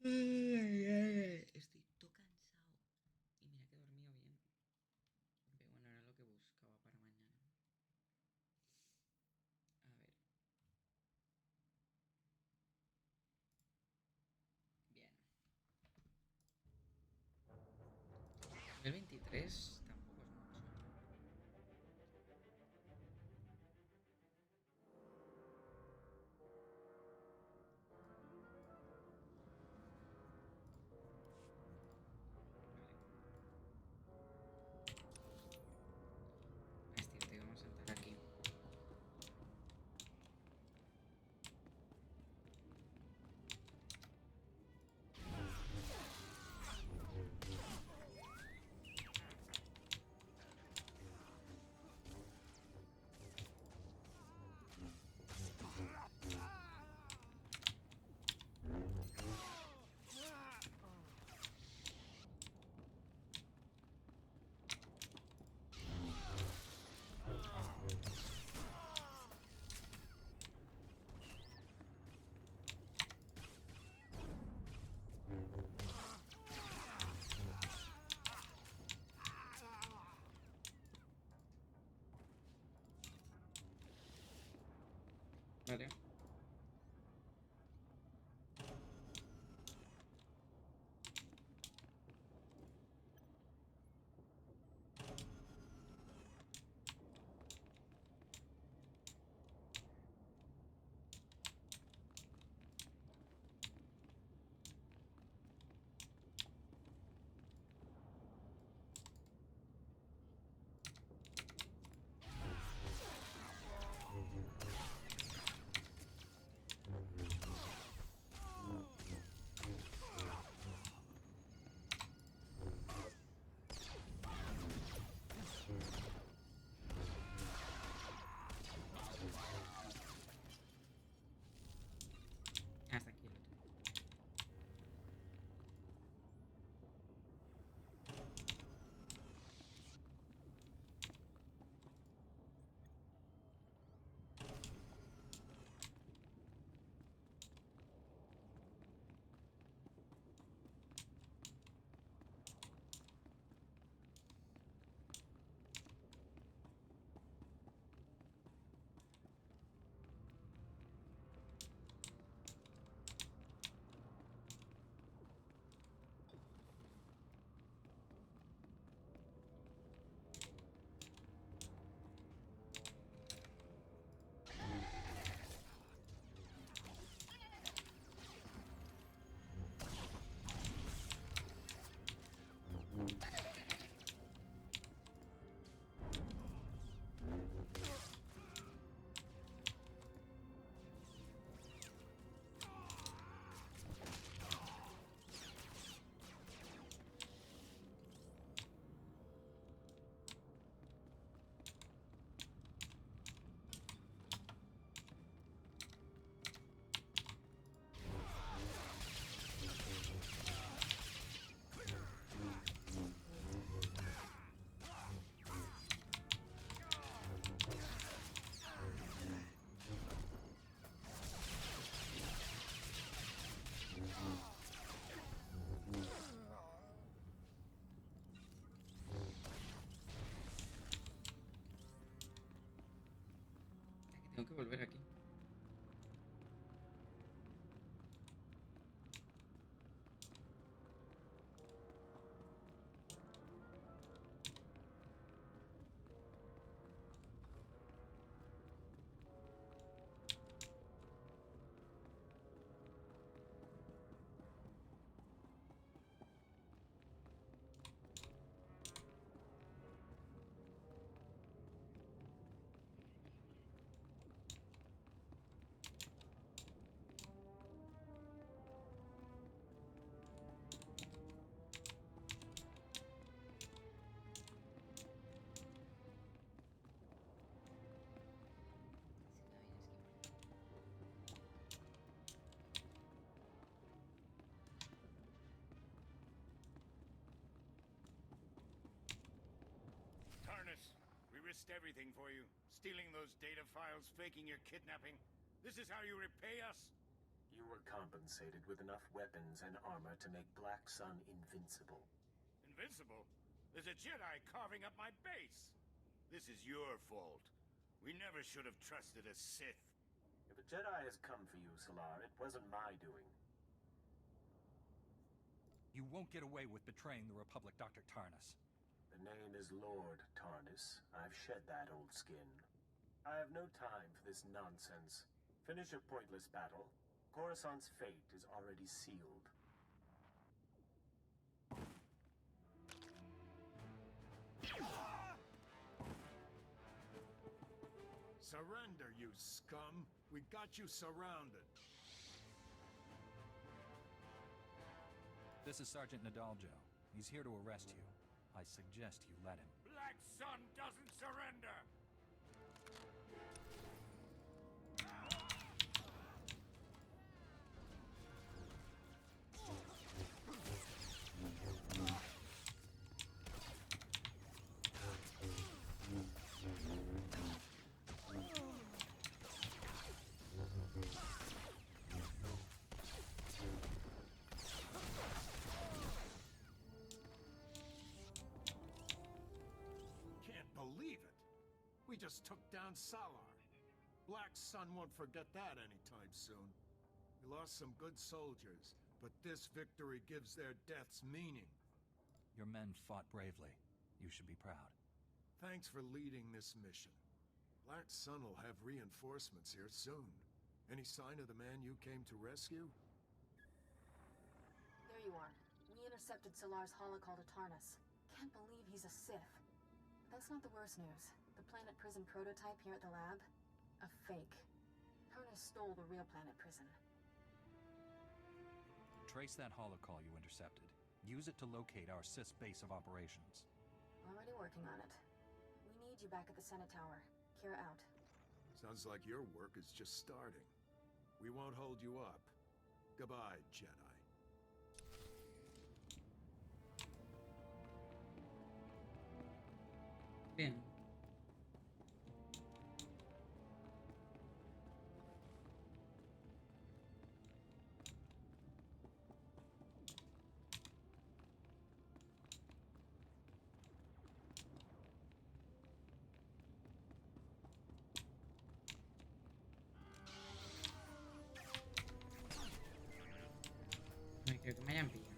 Estoy todo cansado. Y mira que he dormido bien. Pero bueno, era lo que buscaba para mañana. A ver. Bien. 2023 tampoco es mucho. Vale. Estírate, vamos a sentar aquí. Vale. Hasta aquí el otro. Que tengo que volver aquí. Si la vienes que por aquí. Tarnus, we risked everything for you. Stealing those data files, faking your kidnapping. This is how you repay us? You were competent. compensated with enough weapons and armor to make Black Sun invincible. Invincible? There's a Jedi carving up my base. This is your fault. We never should have trusted a Sith. If a Jedi has come for you, Solar, it wasn't my doing. You won't get away with betraying the Republic, Dr. Tarnus. The name is Lord Tarnus. I've shed that old skin. I have no time for this nonsense. Finish your pointless battle. Coruscant's fate is already sealed. Surrender, you scum! We got you surrounded. This is Sergeant Nadaljo. He's here to arrest you. I suggest you let him. Black Sun doesn't surrender! Can't believe it! We just took down Salar. Black Sun won't forget that anytime soon. We lost some good soldiers, but this victory gives their deaths meaning. Your men fought bravely. You should be proud. Thanks for leading this mission. Black Sun will have reinforcements here soon. Any sign of the man you came to rescue? There you are. We intercepted Solar's holocall to Tarnus. Can't believe he's a Sith. That's not the worst news. The planet prison prototype here at the lab? A fake. Tarnus stole the real planet prison. Trace that holocall you intercepted. Use it to locate our Sith base of operations. Already working on it. We need you back at the Senate Tower. Kira out. Sounds like your work is just starting. We won't hold you up. Goodbye, Jedi. Bien. No creo que me hayan pillado.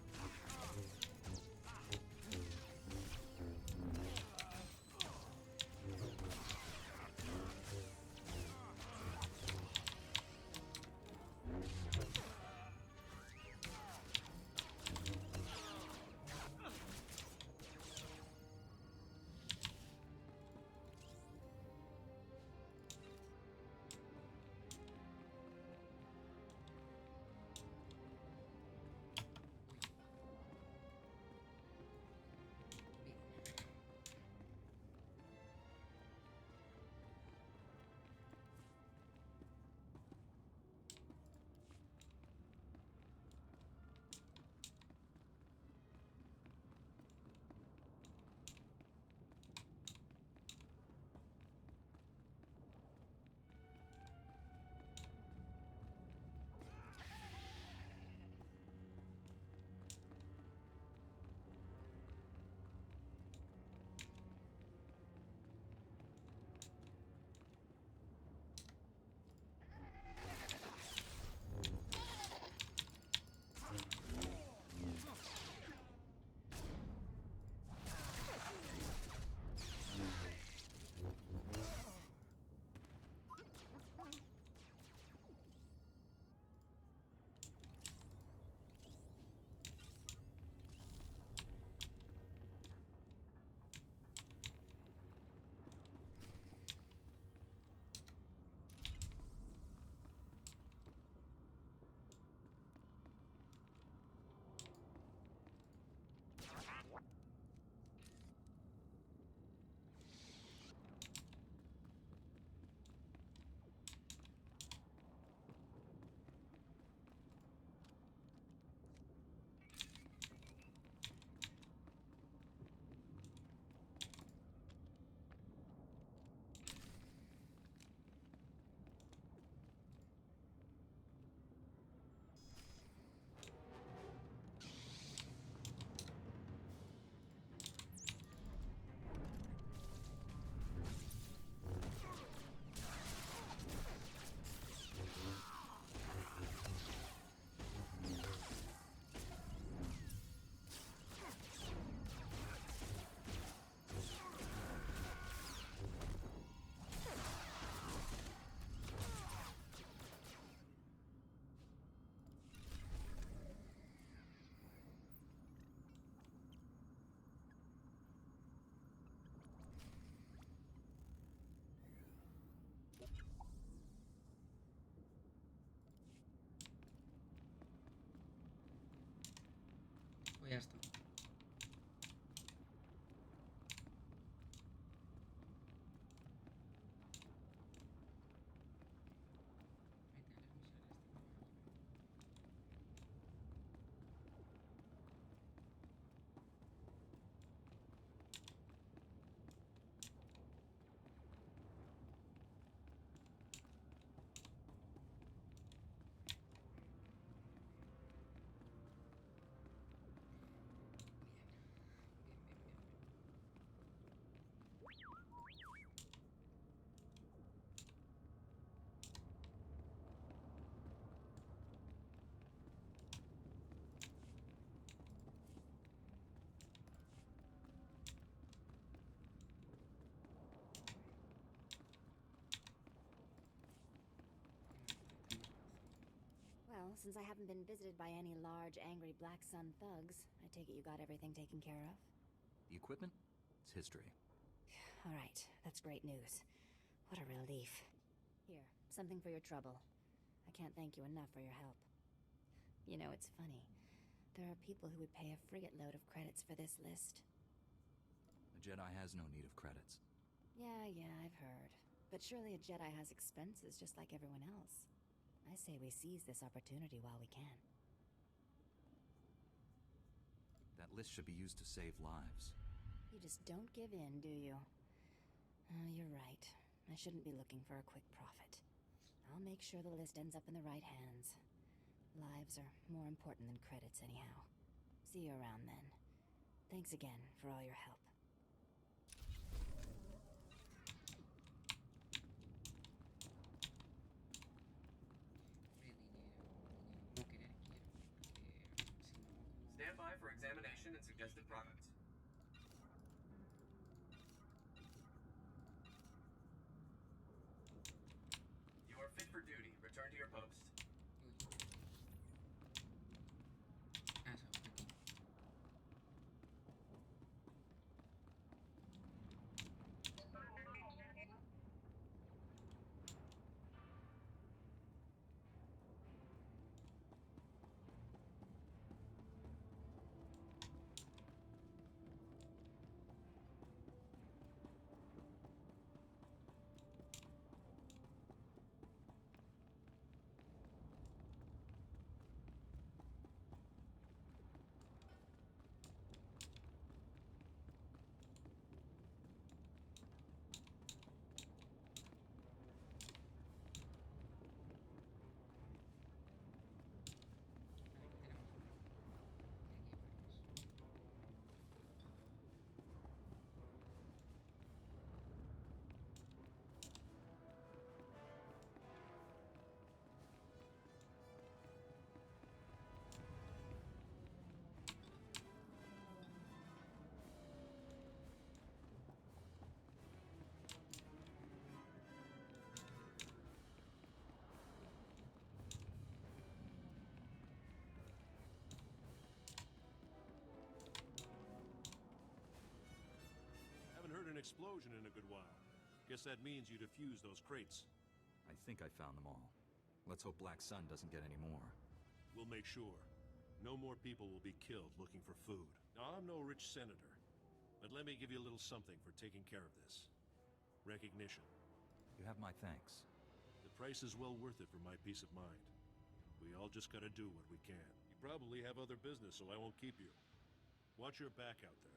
Ya está. Well, since I haven't been visited by any large, angry Black Sun thugs, I take it you got everything taken care of? The equipment? It's history. All right, that's great news. What a relief. Here, something for your trouble. I can't thank you enough for your help. You know, it's funny. There are people who would pay a frigate load of credits for this list. A Jedi has no need of credits. Yeah, I've heard. But surely a Jedi has expenses just like everyone else. I say we seize this opportunity while we can. That list should be used to save lives. You just don't give in, do you? You're right. I shouldn't be looking for a quick profit. I'll make sure the list ends up in the right hands. Lives are more important than credits anyhow. See you around then. Thanks again for all your help. No querer quiero, porque si no, como... Stand by for examination and suggested products. You are fit for duty. Return to your post. Uy. Ah, eso, aquí. Haven't heard an explosion in a good while. Guess that means you defused those crates. I think I found them all. Let's hope Black Sun doesn't get any more. We'll make sure. No more people will be killed looking for food. Now, I'm no rich senator, but let me give you a little something for taking care of this. Recognition. You have my thanks. The price is well worth it for my peace of mind. We all just gotta do what we can. You probably have other business, so I won't keep you. Watch your back out there.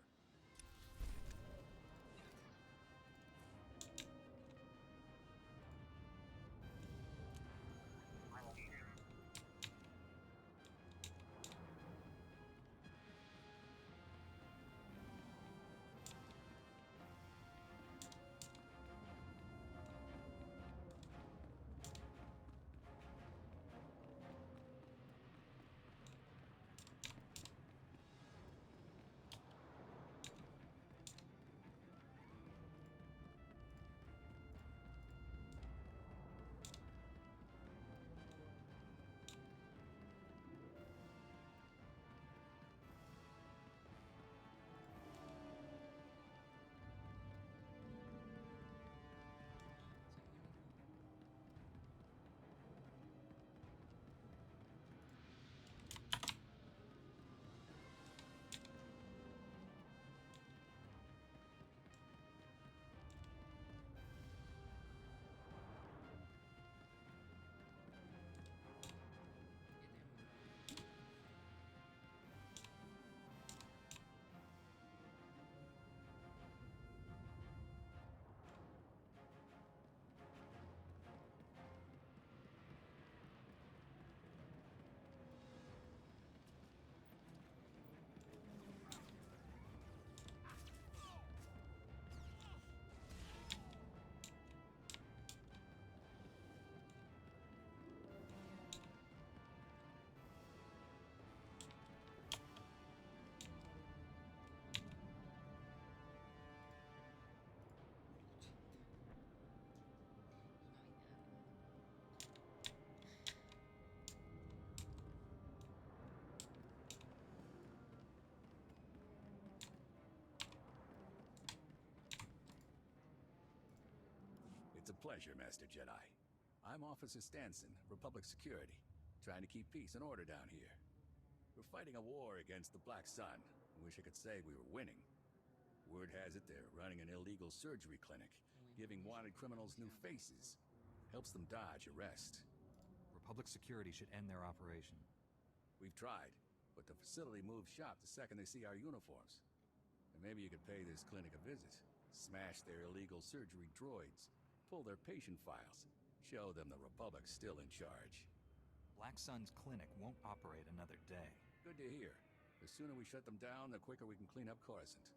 pleasure, Master Jedi. I'm Officer Stanson, Republic Security, trying to keep peace and order down here. We're fighting a war against the Black Sun. I wish I could say we were winning. Word has it they're running an illegal surgery clinic, giving wanted criminals new faces. Helps them dodge arrest. Republic Security should end their operation. We've tried, but the facility moves shop the second they see our uniforms. And maybe you could pay this clinic a visit. Smash their illegal surgery droids. Pull their patient files. Show them the Republic's still in charge. Black Sun's clinic won't operate another day. Good to hear. The sooner we shut them down, the quicker we can clean up Coruscant.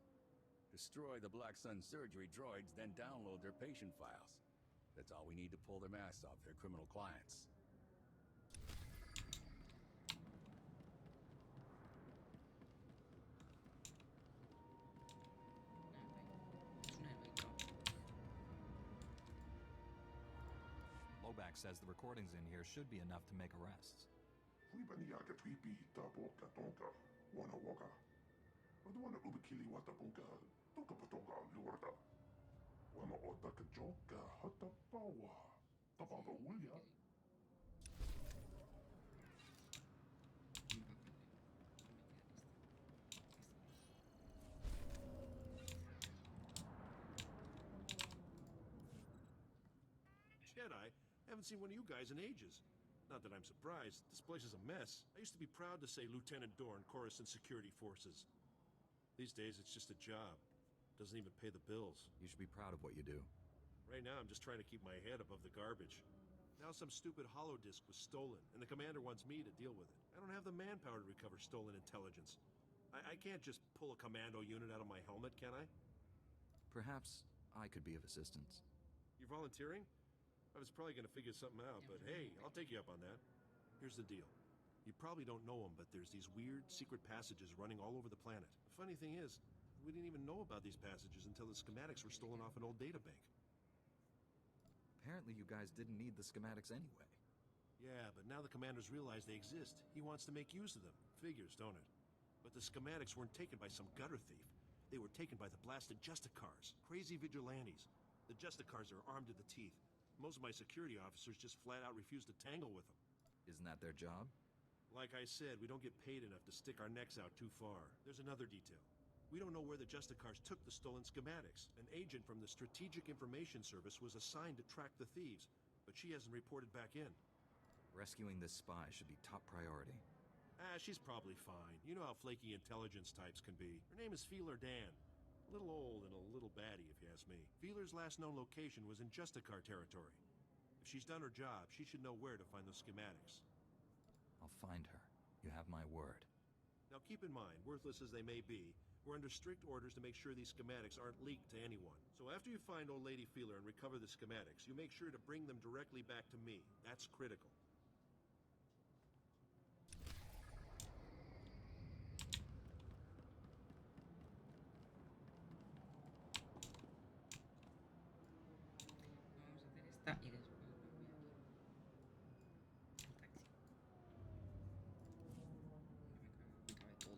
Destroy the Black Sun surgery droids, then download their patient files. That's all we need to pull their masks off their criminal clients. Loback says the recordings in here should be enough to make arrests. Jedi, haven't seen one of you guys in ages. Not that I'm surprised. This place is a mess. I used to be proud to say Lieutenant Dorn, Coruscant Security Forces. These days, it's just a job. Doesn't even pay the bills. You should be proud of what you do. Right now, I'm just trying to keep my head above the garbage. Now some stupid holodisk was stolen, and the commander wants me to deal with it. I don't have the manpower to recover stolen intelligence. I can't just pull a commando unit out of my helmet, can I? Perhaps I could be of assistance. You're volunteering? I was probably going to figure something out, but hey, I'll take you up on that. Here's the deal. You probably don't know them, but there's these weird, secret passages running all over the planet. The funny thing is, we didn't even know about these passages until the schematics were stolen off an old databank. Apparently you guys didn't need the schematics anyway. Yeah, but now the commander's realized they exist. He wants to make use of them. Figures, don't it? But the schematics weren't taken by some gutter thief. They were taken by the blasted Justicars, crazy vigilantes. The Justicars are armed to the teeth. Most of my security officers just flat out refuse to tangle with them. Isn't that their job? Like I said, we don't get paid enough to stick our necks out too far. There's another detail. We don't know where the Justicars took the stolen schematics. An agent from the Strategic Information Service was assigned to track the thieves, but she hasn't reported back in. Rescuing this spy should be top priority. She's probably fine. You know how flaky intelligence types can be. Her name is Feeler Dan. A little old and a little batty, if you ask me. Feeler's last known location was in Justicar territory. If she's done her job, she should know where to find those schematics. I'll find her. You have my word. Now keep in mind, worthless as they may be, we're under strict orders to make sure these schematics aren't leaked to anyone. So after you find old lady Feeler and recover the schematics, you make sure to bring them directly back to me. That's critical. Vamos a hacer esta y después me voy a ir al taxi. Me cabe todo.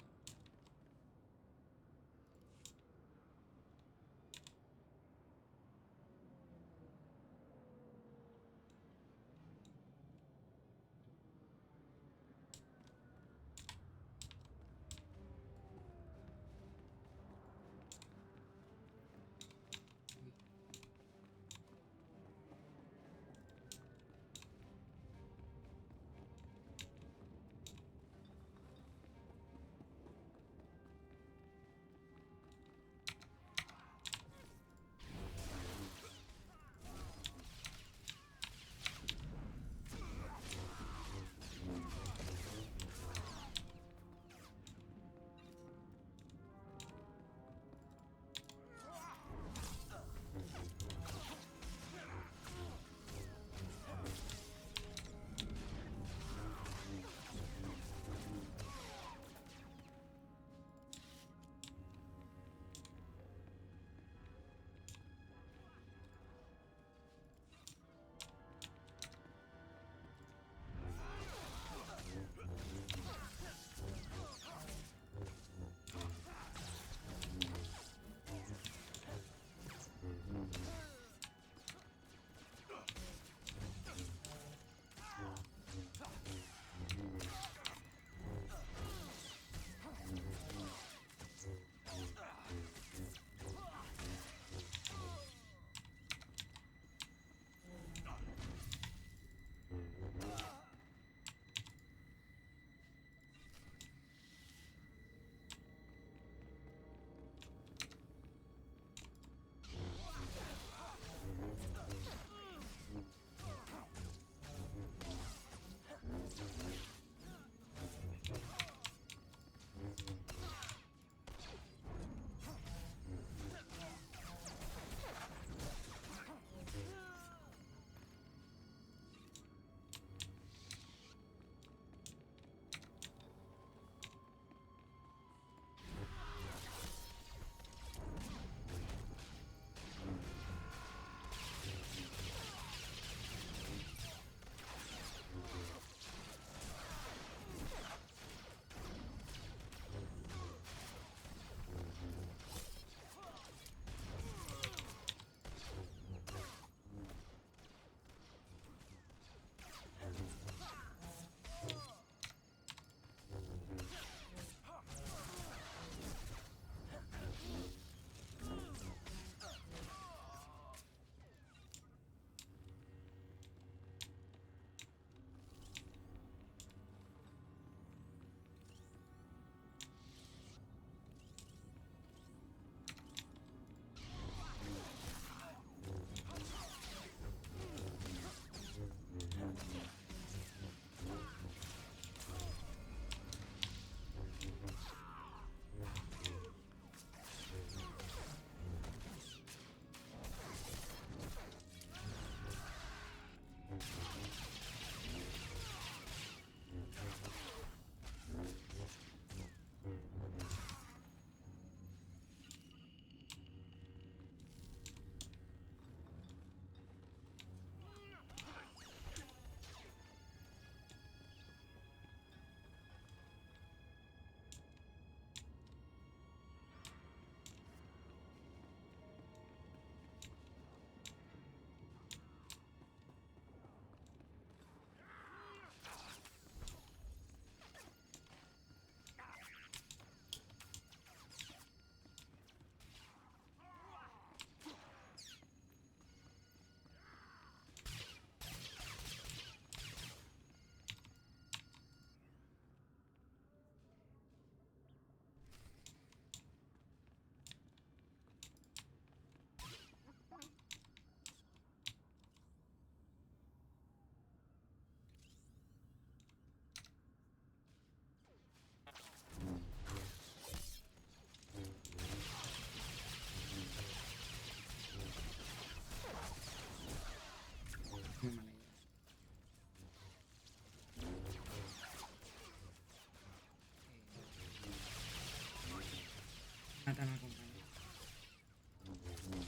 Trata no acompaña.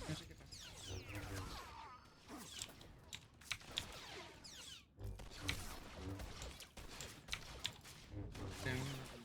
No sé qué pasa. Pero a mí no me acompaña.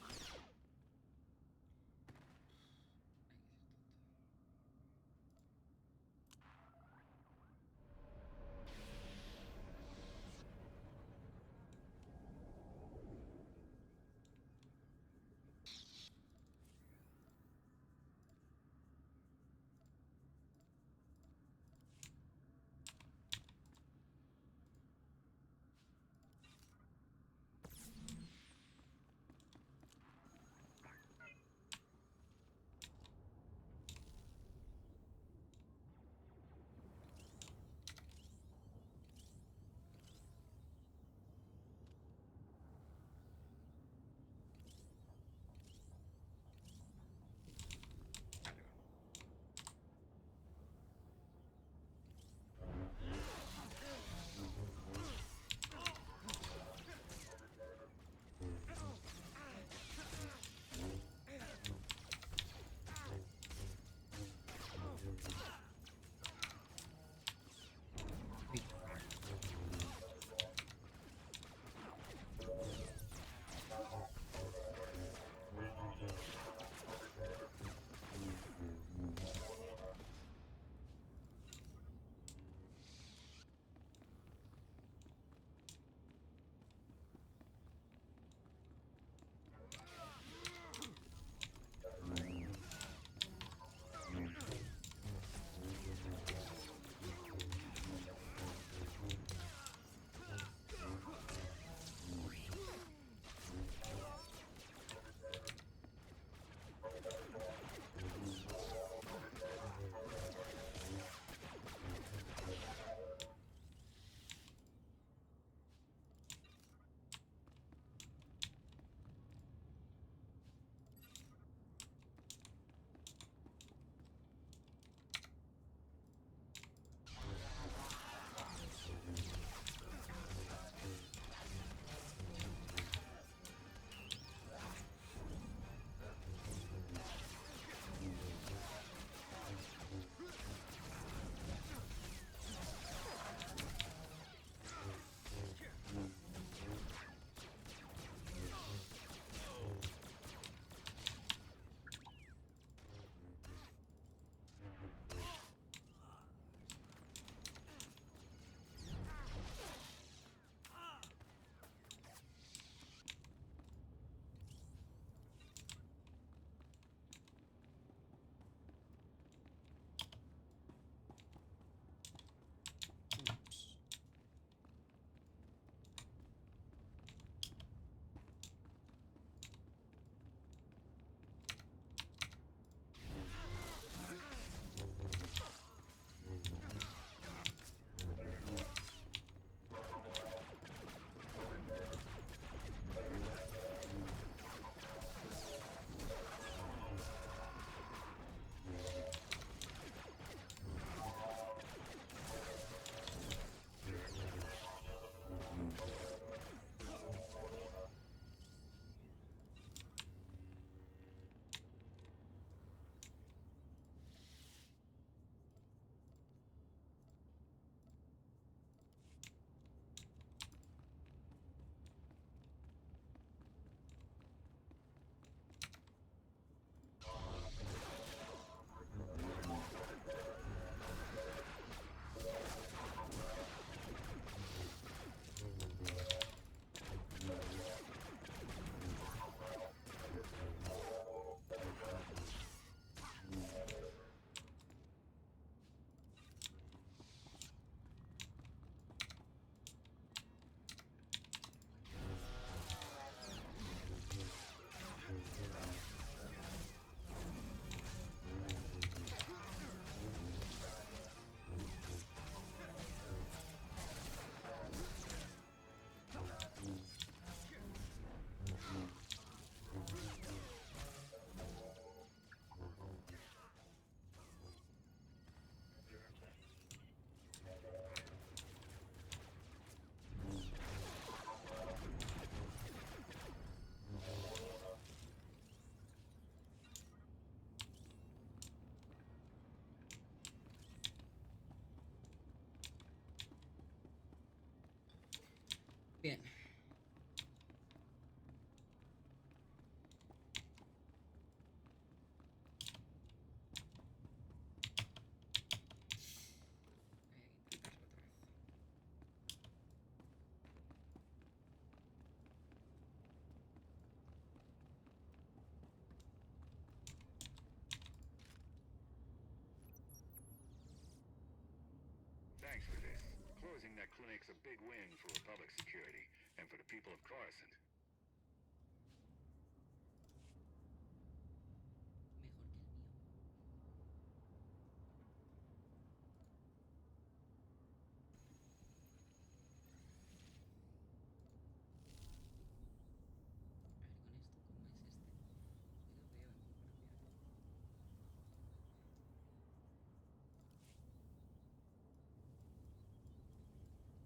clinic's a big win for Republic security and for the people of Coruscant.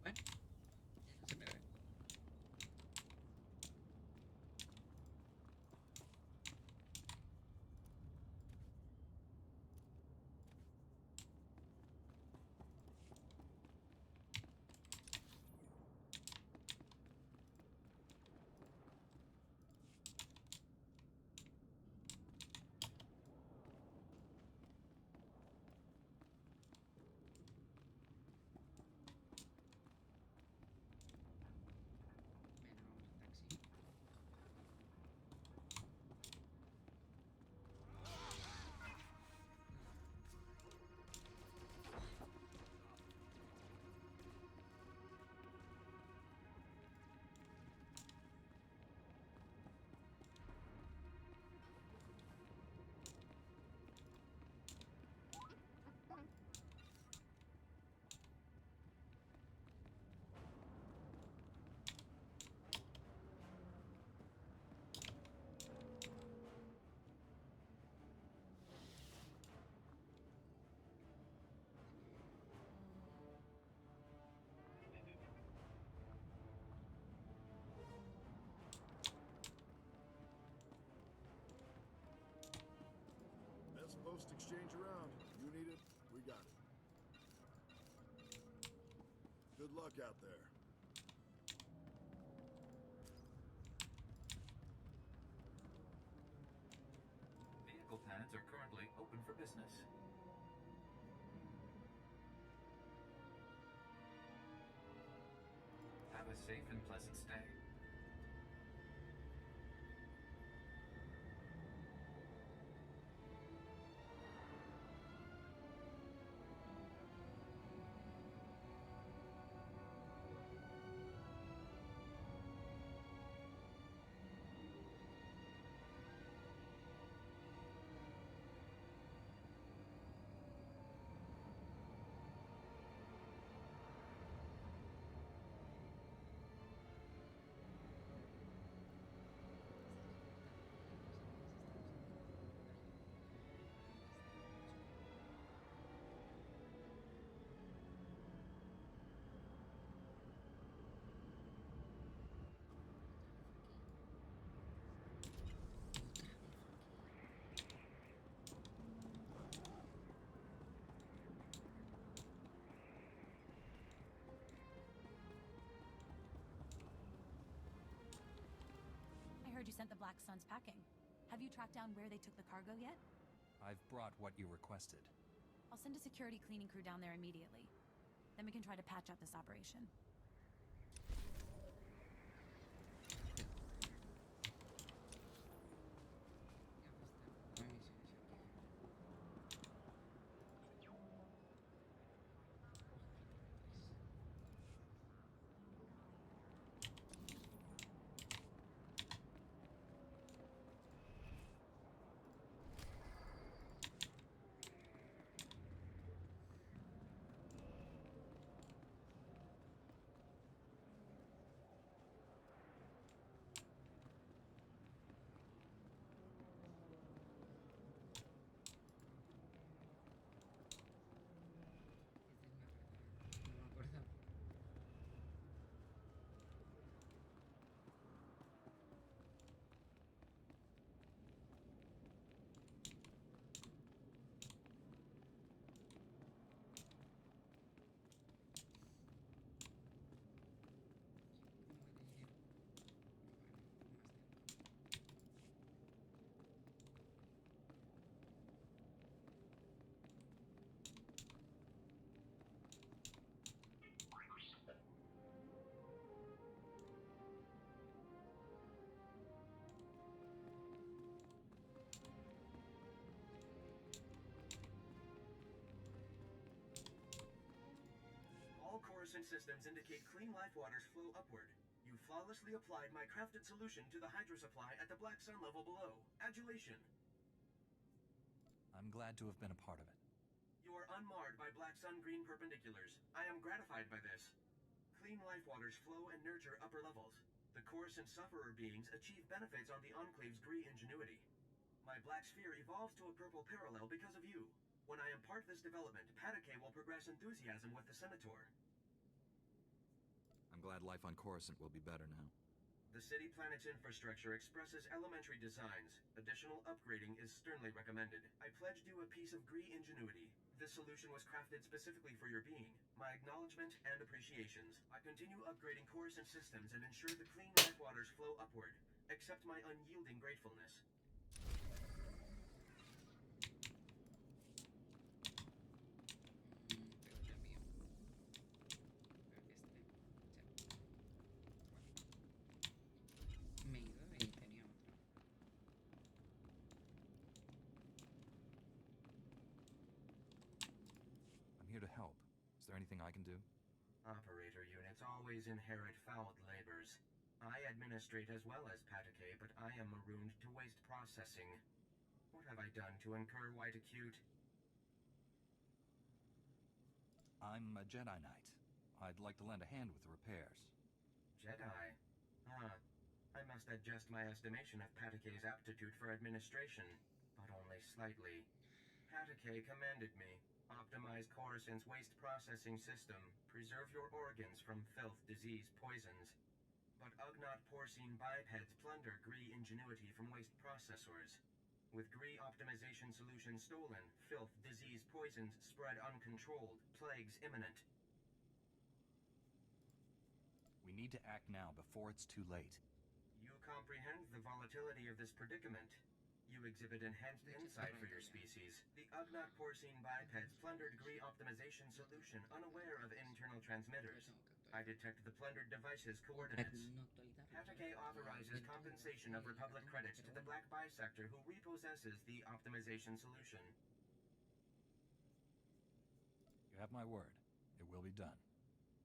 Mejor que el mío. A ver, con esto, ¿cómo es este? Sí lo veo en compartir. Bueno, ya no se me ve. Bueno, vamos en taxi. That's post exchange around. You need it, we got it. Good luck out there. Vehicle pads are currently open for business. Have a safe and pleasant stay. I heard you sent the Black Suns packing. Have you tracked down where they took the cargo yet? I've brought what you requested. I'll send a security cleaning crew down there immediately. Then we can try to patch up this operation. Ya va a estar. and systems indicate clean life waters flow upward. You flawlessly applied my crafted solution to the hydro supply at the Black Sun level below. Adulation. I'm glad to have been a part of it. You are unmarred by Black Sun green perpendiculars. I am gratified by this. Clean life waters flow and nurture upper levels. The coarse and sufferer beings achieve benefits on the Enclave's green ingenuity. My black sphere evolves to a purple parallel because of you. When I impart this development, Patake will progress enthusiasm with the Senator. I'm glad life on Coruscant will be better now. The city planet's infrastructure expresses elementary designs. Additional upgrading is sternly recommended. I pledged you a piece of Gree ingenuity. This solution was crafted specifically for your being. My acknowledgement and appreciations. I continue upgrading Coruscant systems and ensure the clean life waters flow upward. Accept my unyielding gratefulness. I'm here to help. Is there anything I can do? Operator units always inherit fouled labors. I administrate as well as Patake, but I am marooned to waste processing. What have I done to incur white acute? I'm a Jedi Knight. I'd like to lend a hand with the repairs. Jedi? I must adjust my estimation of Patake's aptitude for administration, but only slightly. Patake commanded me. Optimize Coruscant's waste processing system. Preserve your organs from filth, disease, poisons. But Ugnaught porcine bipeds plunder Gree ingenuity from waste processors. With Gree optimization solution stolen, filth, disease, poisons spread uncontrolled, plagues imminent. We need to act now before it's too late. You comprehend the volatility of this predicament. You exhibit enhanced insight for your species. The Ugnaught porcine bipeds plundered Gree optimization solution, unaware of internal transmitters. I detect the plundered device's coordinates. Patake authorizes compensation of Republic credits to the Black Bisector who repossesses the optimization solution. You have my word. It will be done.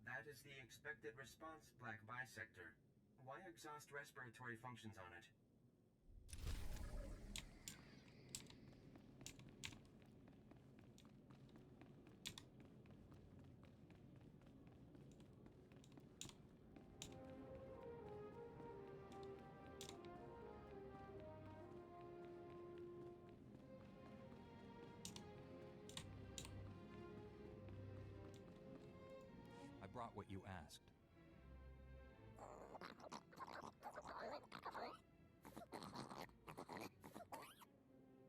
That is the expected response, Black Bisector. Why exhaust respiratory functions on it? I brought what you asked.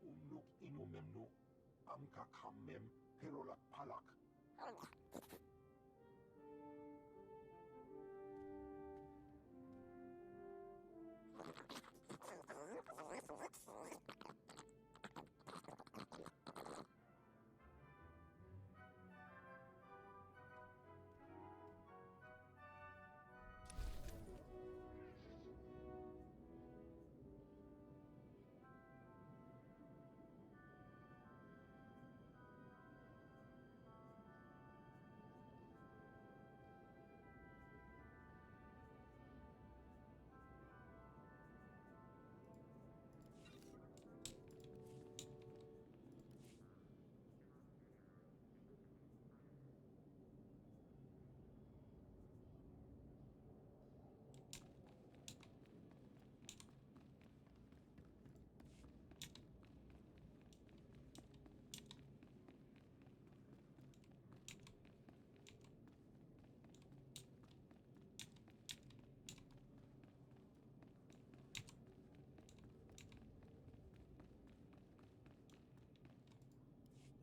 Unuk inumemnu amka kamem perolak palak.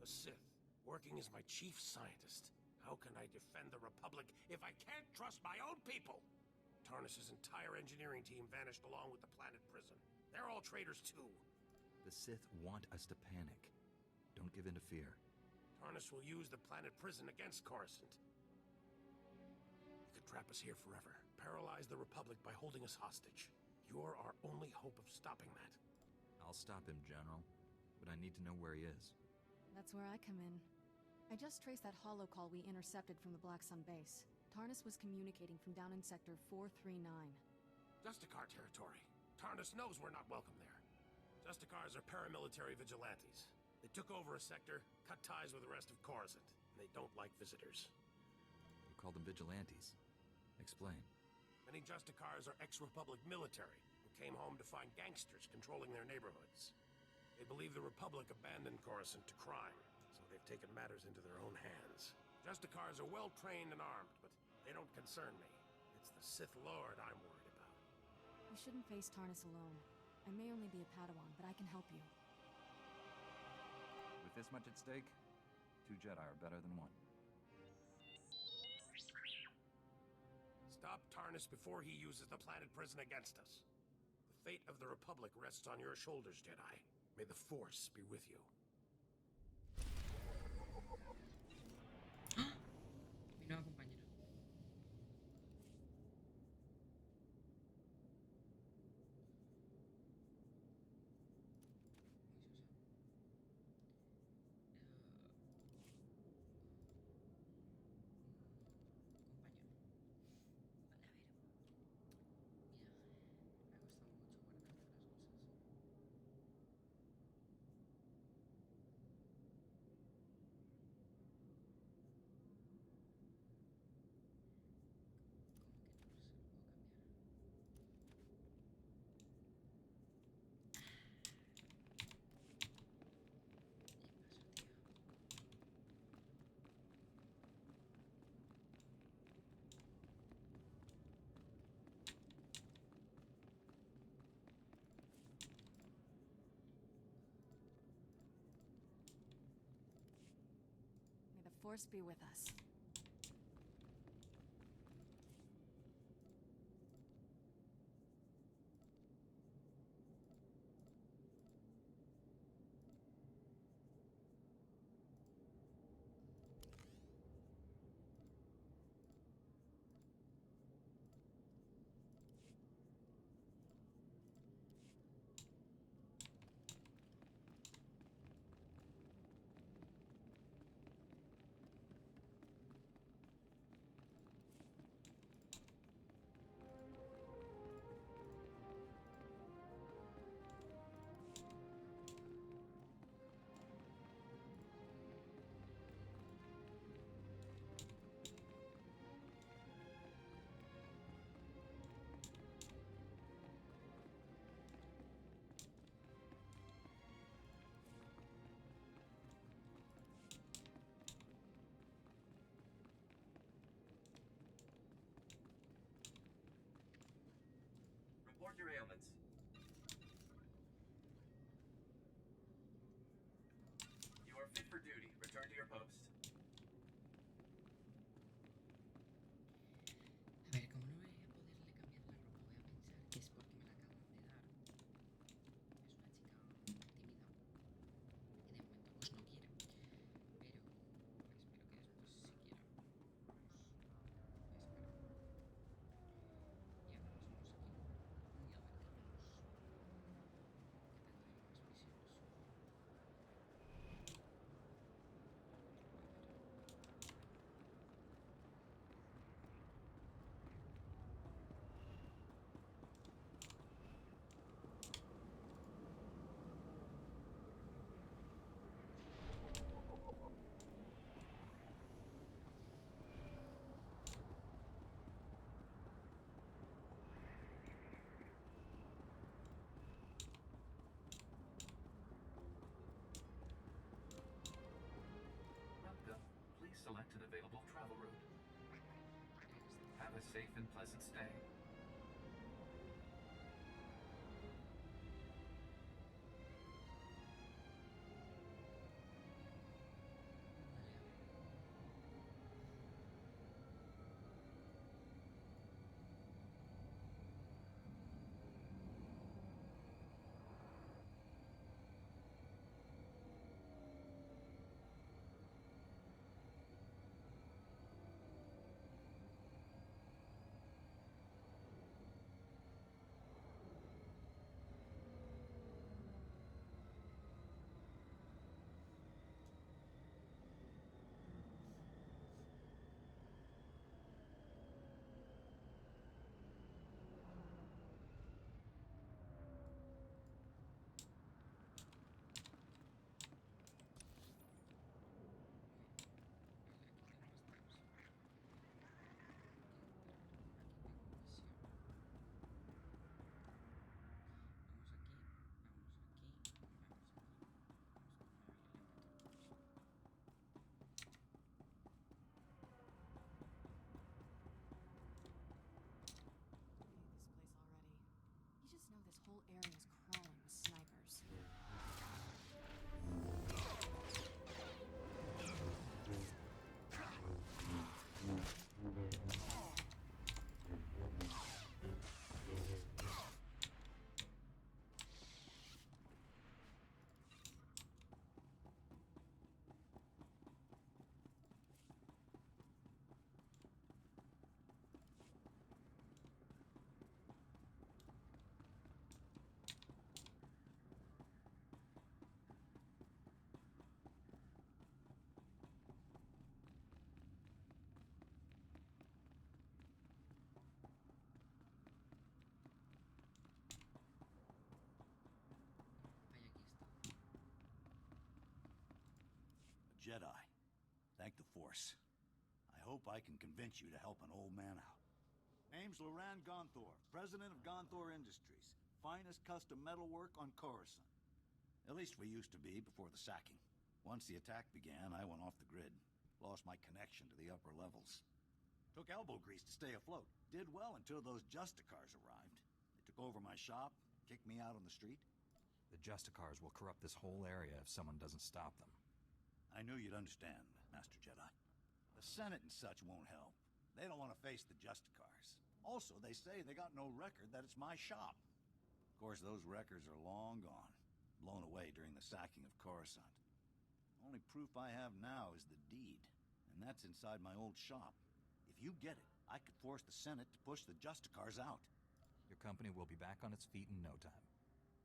Sith, working as my chief scientist. How can I defend the Republic if I can't trust my own people? Tarnis's entire engineering team vanished along with the planet prison. They're all traitors too. The Sith want us to panic. Don't give in to fear. Tarnis will use the planet prison against Coruscant. He could trap us here forever, paralyze the Republic by holding us hostage. You're our only hope of stopping that. I'll stop him, General, but I need to know where he is. That's where I come in. I just traced that holocall we intercepted from the Black Sun base. Tarnus was communicating from down in Sector 439. Justicar territory. Tarnus knows we're not welcome there. Justicars are paramilitary vigilantes. They took over a sector, cut ties with the rest of Coruscant, and they don't like visitors. You call them vigilantes. Explain. Many Justicars are ex-Republic military who came home to find gangsters controlling their neighborhoods. They believe the Republic abandoned Coruscant to crime, so they've taken matters into their own hands. Justicars are well-trained and armed, but they don't concern me. It's the Sith Lord I'm worried about. You shouldn't face Tarnus alone. I may only be a Padawan, but I can help you. With this much at stake, 2 Jedi are better than 1. Stop Tarnus before he uses the planet prison against us. The fate of the Republic rests on your shoulders, Jedi. May the Force be with you. Mi nueva compañera. May the Force be with us. Report your ailments. You are fit for duty. Return to your post. A ver, como no voy a poderle cambiar la ropa, voy a pensar que es porque me la acaban de dar. Es una chica tímida y de momento pues no quiere, pero espero que después sí quiera. Espero. Ya nos vamos aquí y a ver qué hacemos. Que tendré más visiones. Welcome. Please select an available travel route. Have a safe and pleasant stay. Jedi. Thank the Force. I hope I can convince you to help an old man out. Name's Loran Gonthor, president of Gonthor Industries. Finest custom metalwork on Coruscant. At least we used to be before the sacking. Once the attack began, I went off the grid. Lost my connection to the upper levels. Took elbow grease to stay afloat. Did well until those Justicars arrived. They took over my shop, kicked me out on the street. The Justicars will corrupt this whole area if someone doesn't stop them. I knew you'd understand, Master Jedi. The Senate and such won't help. They don't want to face the Justicars. Also, they say they got no record that it's my shop. Of course, those records are long gone, blown away during the sacking of Coruscant. Only proof I have now is the deed, and that's inside my old shop. If you get it, I could force the Senate to push the Justicars out. Your company will be back on its feet in no time.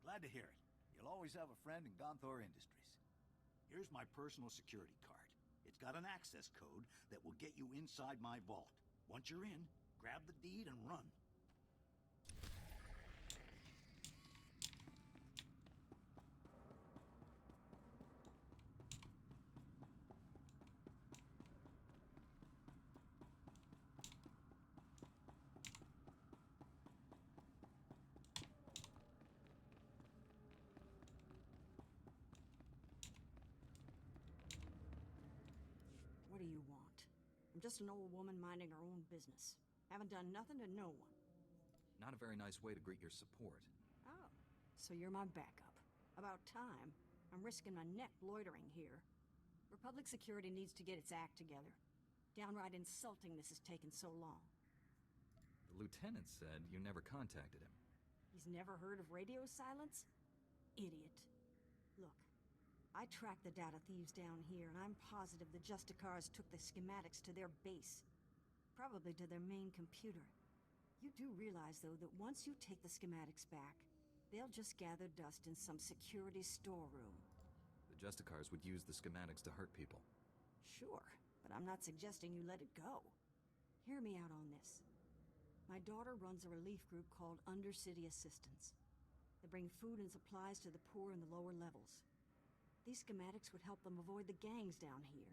Glad to hear it. You'll always have a friend in Gonthor Industries. Here's my personal security card. It's got an access code that will get you inside my vault. Once you're in, grab the deed and run. What do you want? I'm just an old woman minding her own business. Haven't done nothing to no one. Not a very nice way to greet your support. Oh, so you're my backup. About time. I'm risking my neck loitering here. Republic Security needs to get its act together. Downright insulting this has taken so long. The lieutenant said you never contacted him. He's never heard of radio silence? Idiot. Look, I tracked the data thieves down here, and I'm positive the Justicars took the schematics to their base. Probably to their main computer. You do realize, though, that once you take the schematics back, they'll just gather dust in some security storeroom. The Justicars would use the schematics to hurt people. Sure, but I'm not suggesting you let it go. Hear me out on this. My daughter runs a relief group called Undercity Assistance. They bring food and supplies to the poor in the lower levels. These schematics would help them avoid the gangs down here.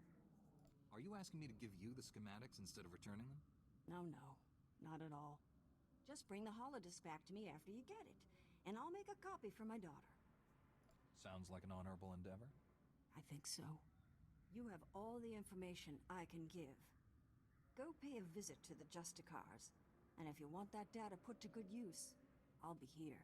Are you asking me to give you the schematics instead of returning them? No, not at all. Just bring the holodisc back to me after you get it, and I'll make a copy for my daughter. Sounds like an honorable endeavor. I think so. You have all the information I can give. Go pay a visit to the Justicars, and if you want that data put to good use, I'll be here.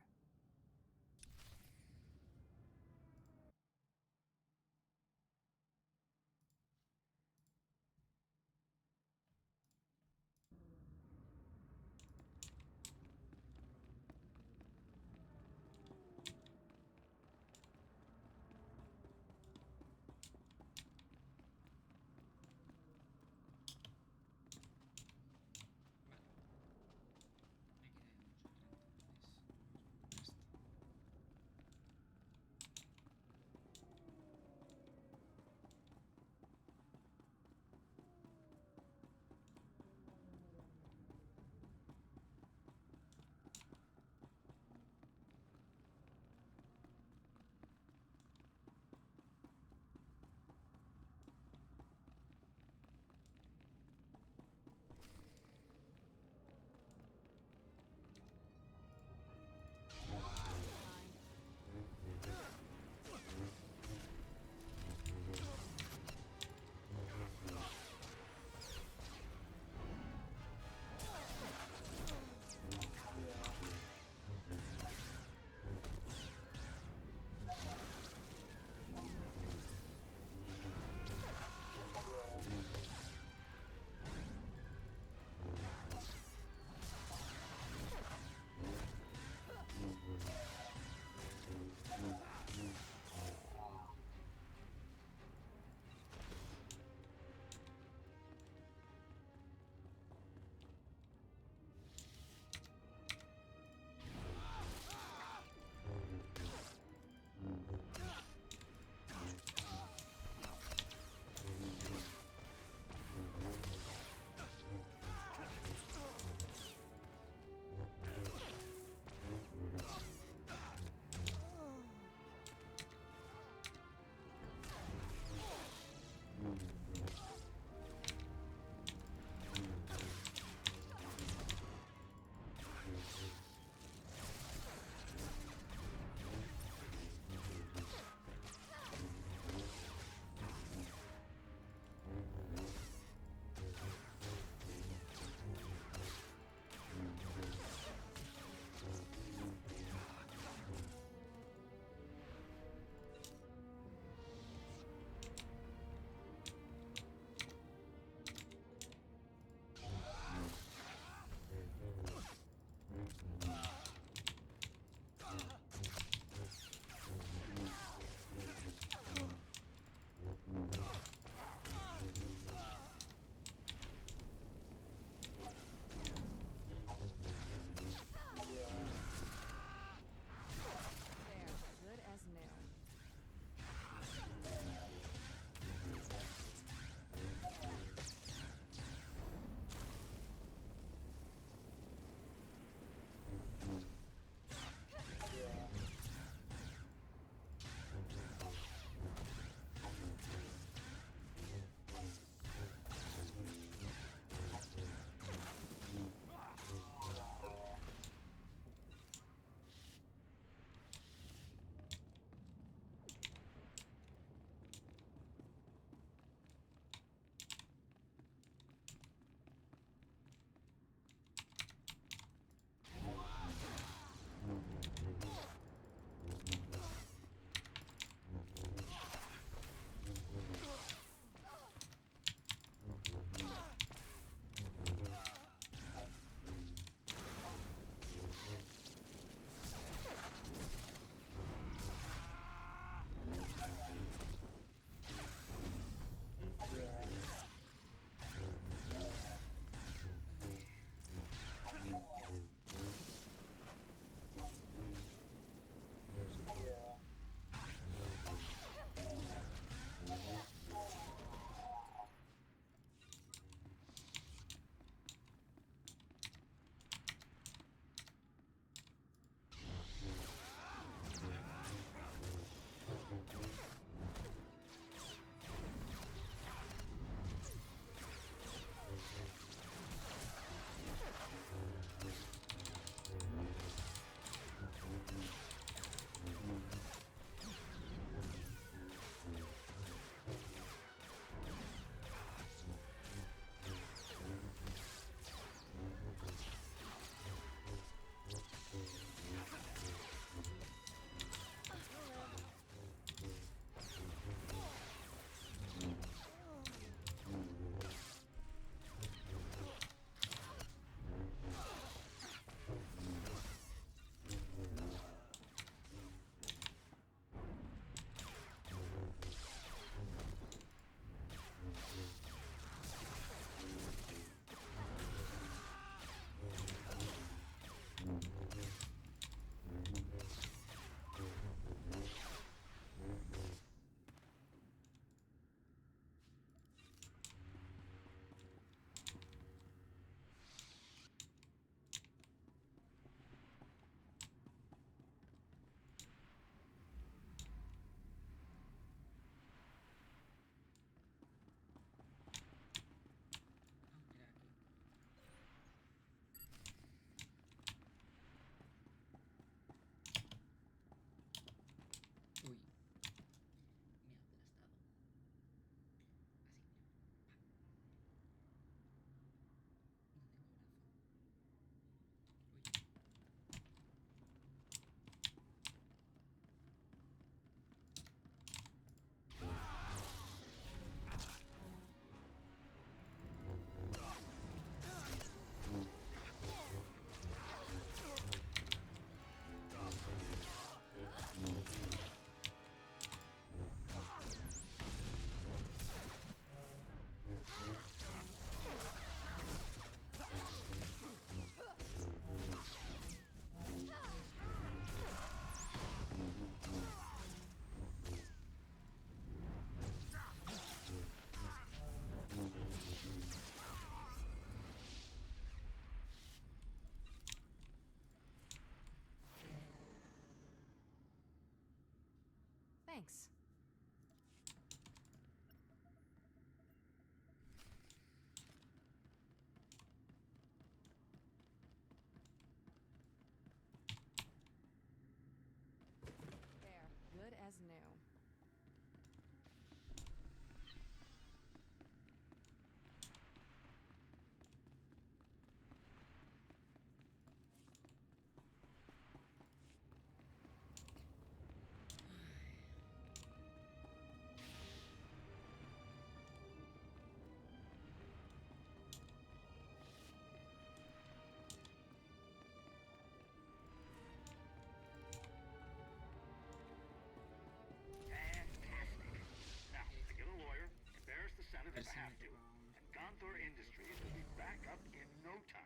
Thanks. There, good as new. Fantastic. Now, to get a lawyer, embarrass the Senate if I have to, and Gonthor Industries will be back up in no time.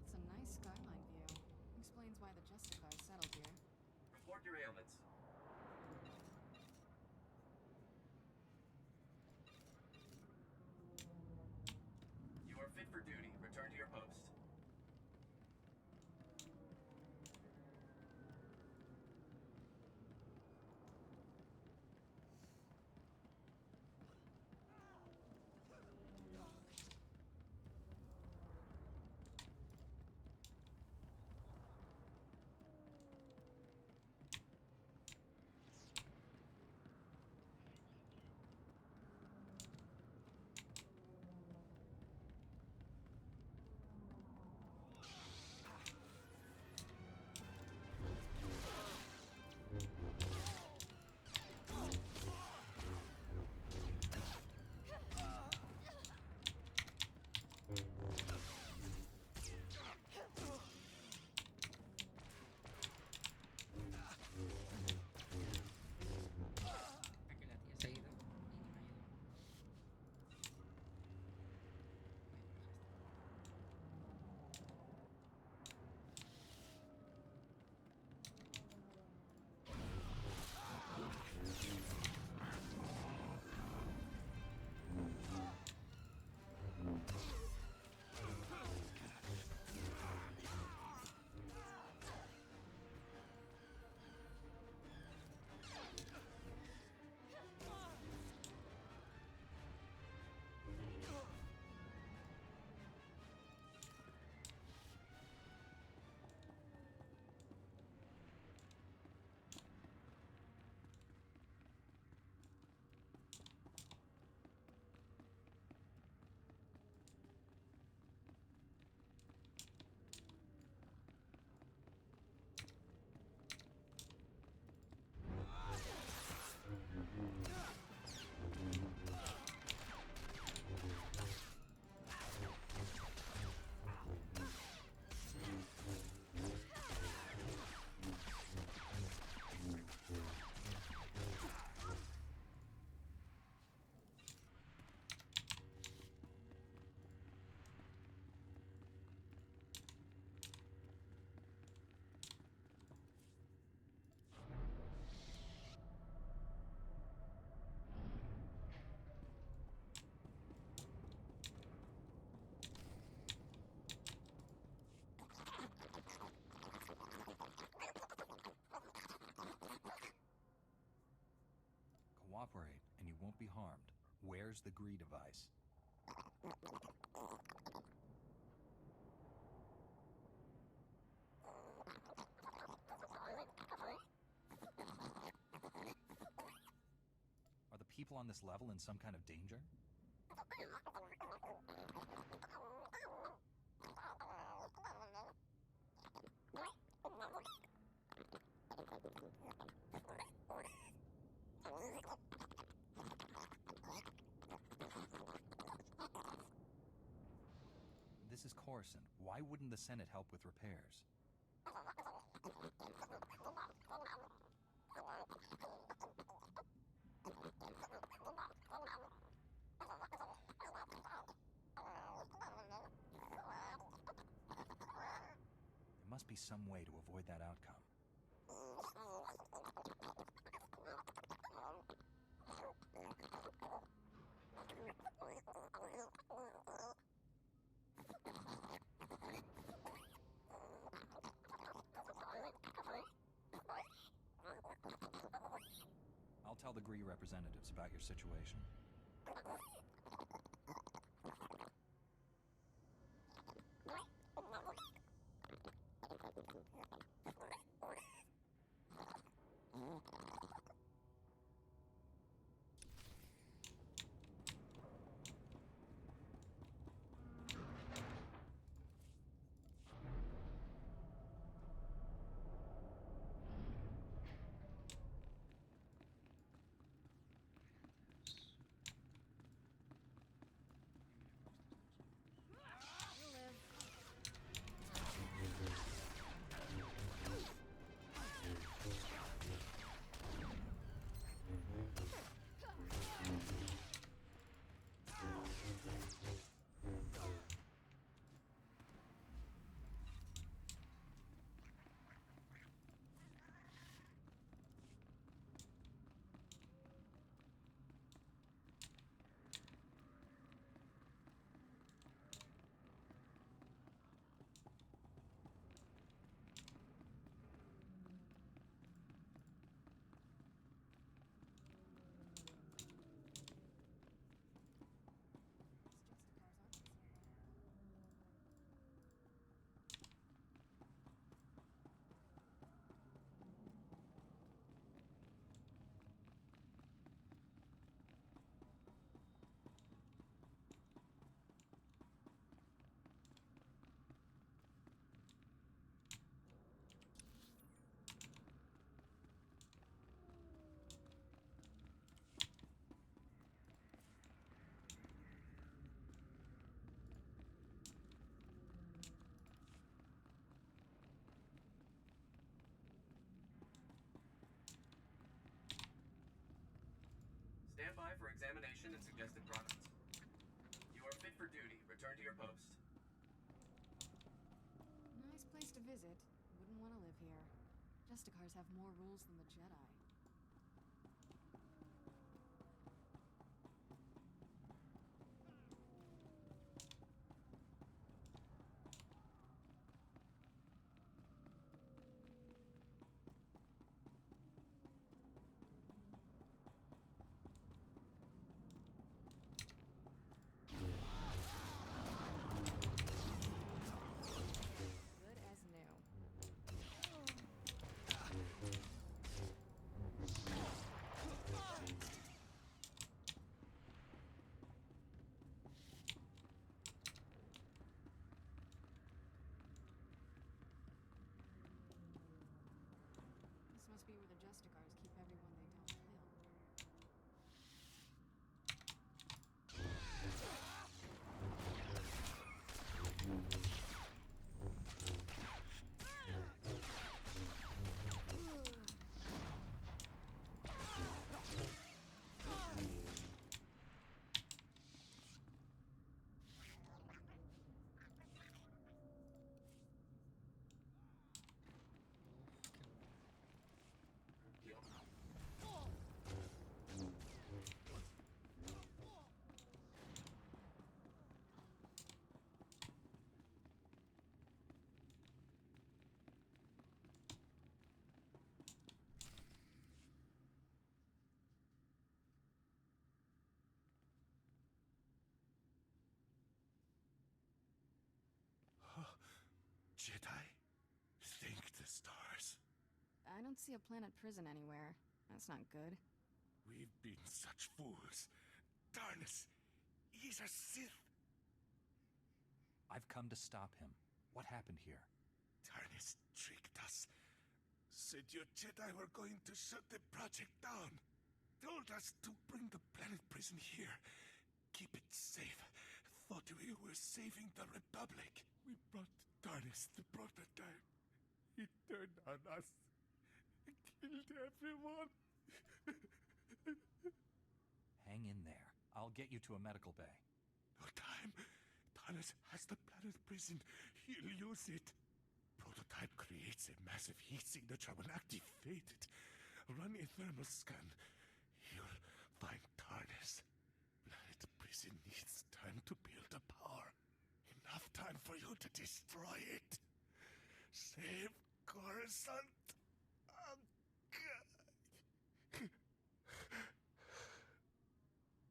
It's a nice skyline view. Explains why the Justicars settled here. Report your ailments. You are fit for duty. Return to your post. A que la tía se ha ido y no me ayuda. Cooperate, and you won't be harmed. Where's the Gree device? Are the people on this level in some kind of danger? This is Coruscant. Why wouldn't the Senate help with repairs? There must be some way to avoid that outcome. I'll tell the Gree representatives about your situation. Stand by for examination and suggested products. You are fit for duty. Return to your post. Nice place to visit. Wouldn't want to live here. Justicars have more rules than the Jedi. Good as new. This must be where the Justicars keep everyone they don't kill. Jedi? Thank the stars. I don't see a planet prison anywhere. That's not good. We've been such fools. Darn us. He's a Sith. I've come to stop him. What happened here? Tarnis tricked us. Said your Jedi were going to shut the project down. Told us to bring the planet prison here. Keep it safe. thought we were saving the Republic. We brought Tarnis, the prototype. He turned on us. Killed everyone. Hang in there. I'll get you to a medical bay. No time. Tarnis has the planet prison. He'll use it. Prototype creates a massive heat signature when activated. Run a thermal scan. You'll find Tarnis. Planet prison needs time to build up power. Enough time for you to destroy it. Save Coruscant. Oh, God.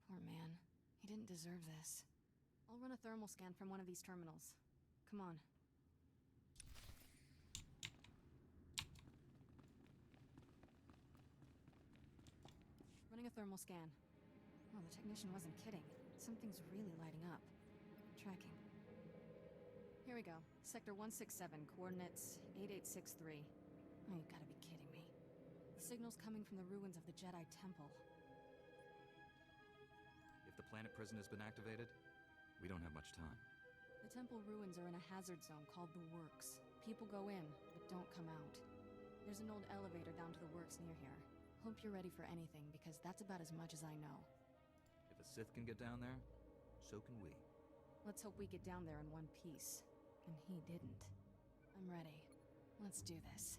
Poor man. He didn't deserve this. I'll run a thermal scan from one of these terminals. Come on. Running a thermal scan. Oh, the technician wasn't kidding. Something's really lighting up. Tracking. Here we go. Sector 167, coordinates 8863. Oh, you gotta be kidding me. The signal's coming from the ruins of the Jedi Temple. If the planet prison has been activated, we don't have much time. The temple ruins are in a hazard zone called the Works. People go in, but don't come out. There's an old elevator down to the Works near here. Hope you're ready for anything, because that's about as much as I know. If a Sith can get down there, so can we. Let's hope we get down there in one piece. And he didn't. I'm ready. Let's do this.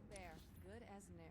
There. Good as new.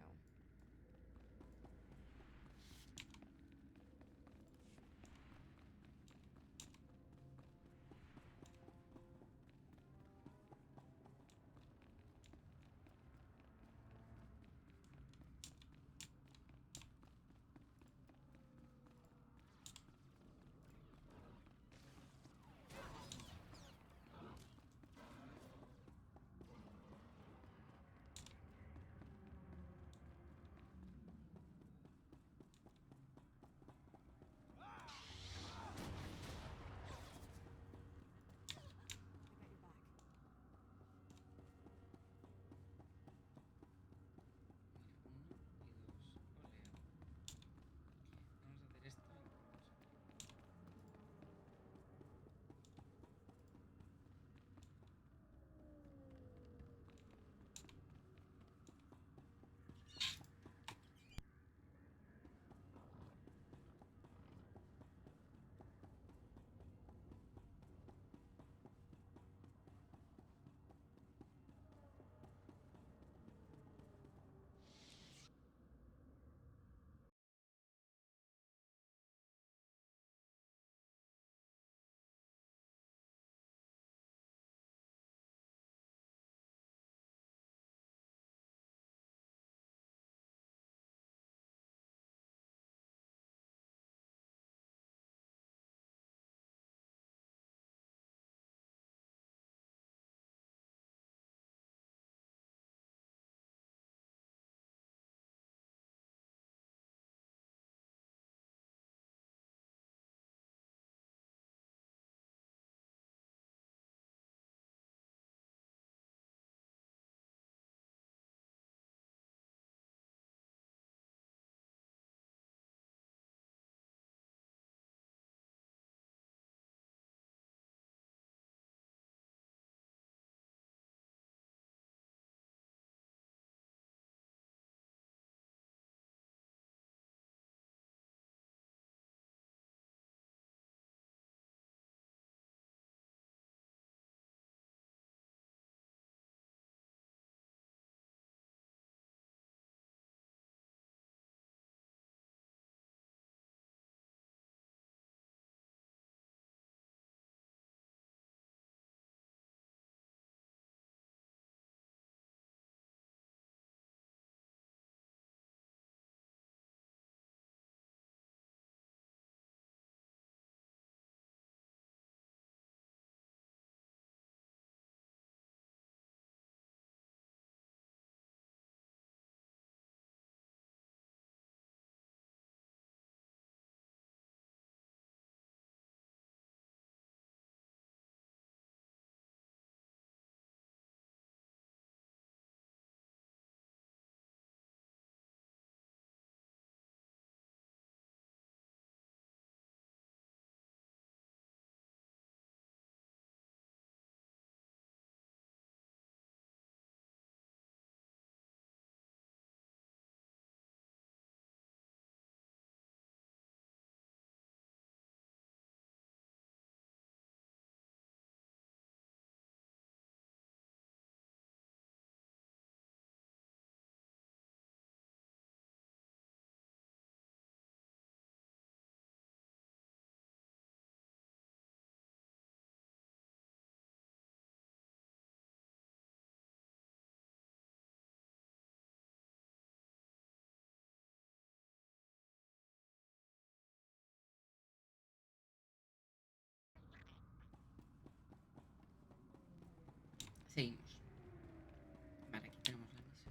Seguimos. Vale, aquí tenemos la misa.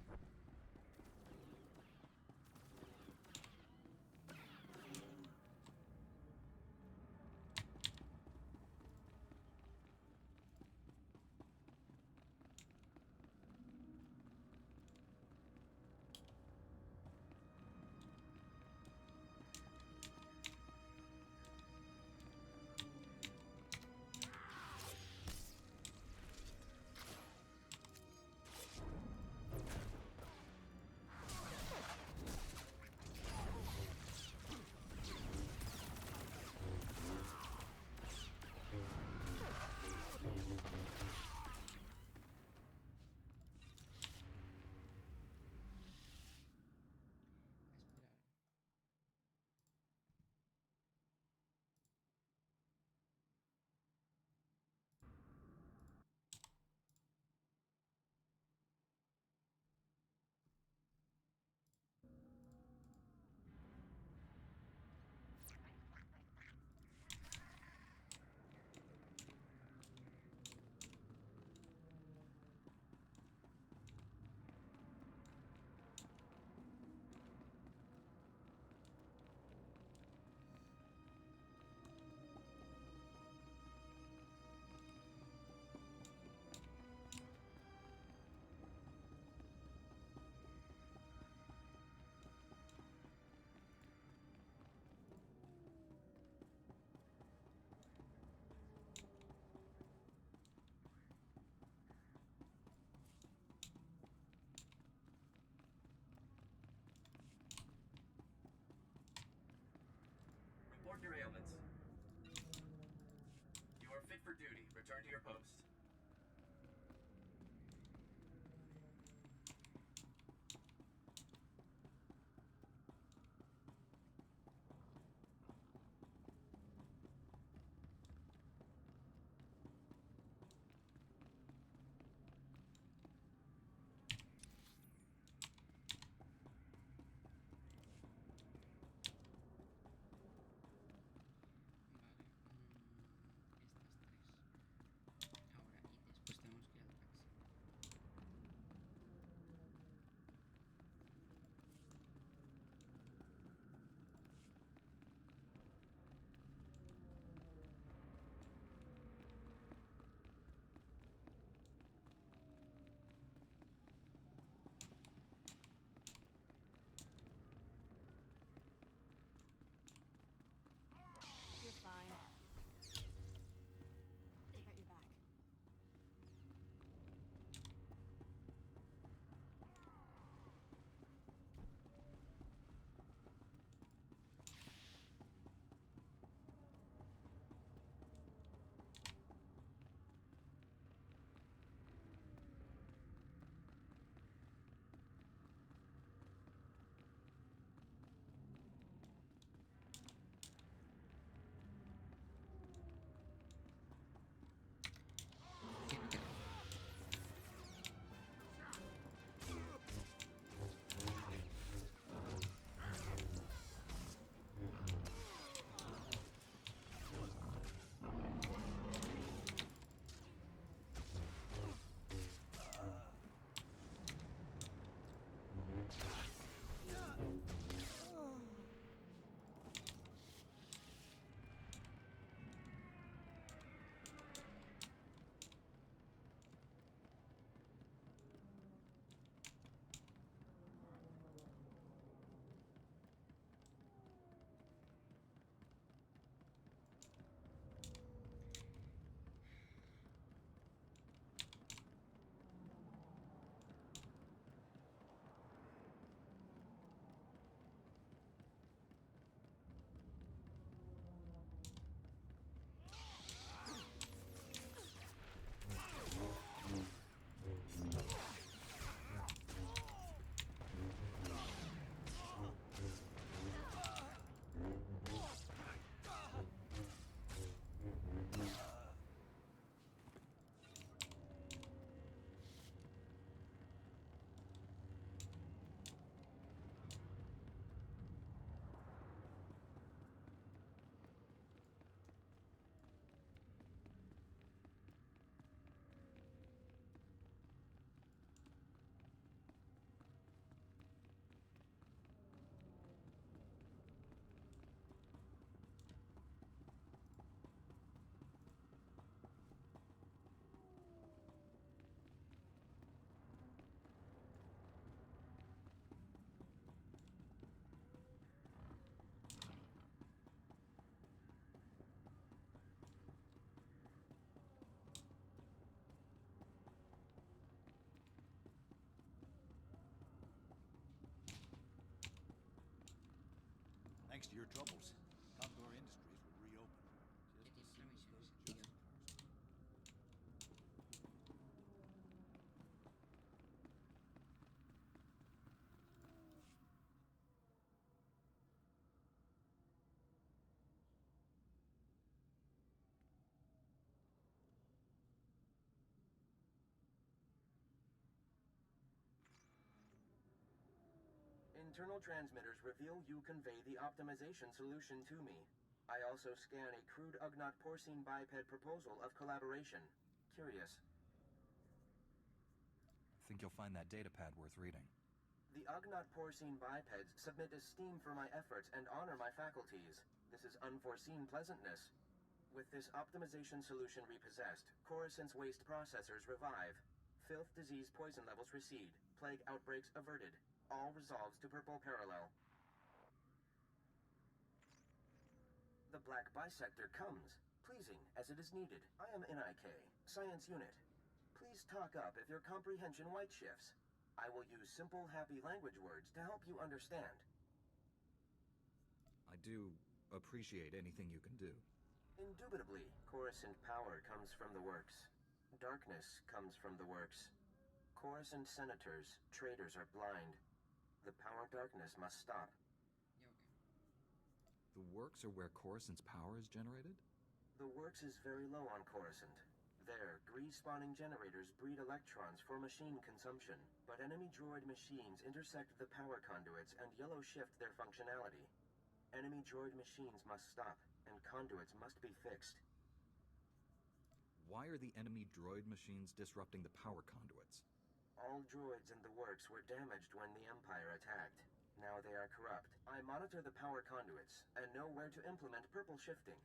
Report your ailments. You are fit for duty. Return to your post. Vale, estas tres. Thanks to your troubles, Gonthor Industries will reopen. Que Just tiene as soon as transmisiones, those tío. Internal transmitters reveal you convey the optimization solution to me. I also scan a crude Ugnaught porcine biped proposal of collaboration. Curious. I think you'll find that datapad worth reading. The Ugnaught porcine bipeds submit esteem for my efforts and honor my faculties. This is unforeseen pleasantness. With this optimization solution repossessed, Coruscant's waste processors revive. Filth, disease, poison levels recede. Plague outbreaks averted. All resolves to purple parallel. The black bisector comes, pleasing as it is needed. I am NIK, Science Unit. Please talk up if your comprehension white shifts. I will use simple, happy language words to help you understand. I do appreciate anything you can do. Indubitably, Coruscant power comes from the works. Darkness comes from the works. Coruscant senators, traitors are blind. The power darkness must stop. The works are where Coruscant's power is generated? The works is very low on Coruscant. There, grease-spawning generators breed electrons for machine consumption, but enemy droid machines intersect the power conduits and yellow shift their functionality. Enemy droid machines must stop, and conduits must be fixed. Why are the enemy droid machines disrupting the power conduits? All droids in the works were damaged when the Empire attacked. Now they are corrupt. I monitor the power conduits, and know where to implement purple shifting.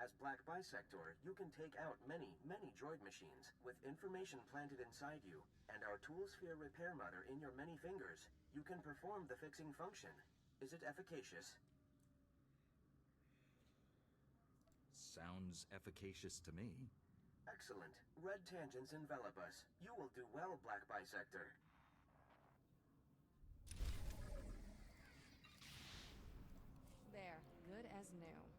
As Black Bisector, you can take out many, many droid machines, with information planted inside you, and our Toolsphere repair mother in your many fingers. You can perform the fixing function. Is it efficacious? Sounds efficacious to me. Excellent. Red tangents envelop us. You will do well, Black Bisector. There, good as new.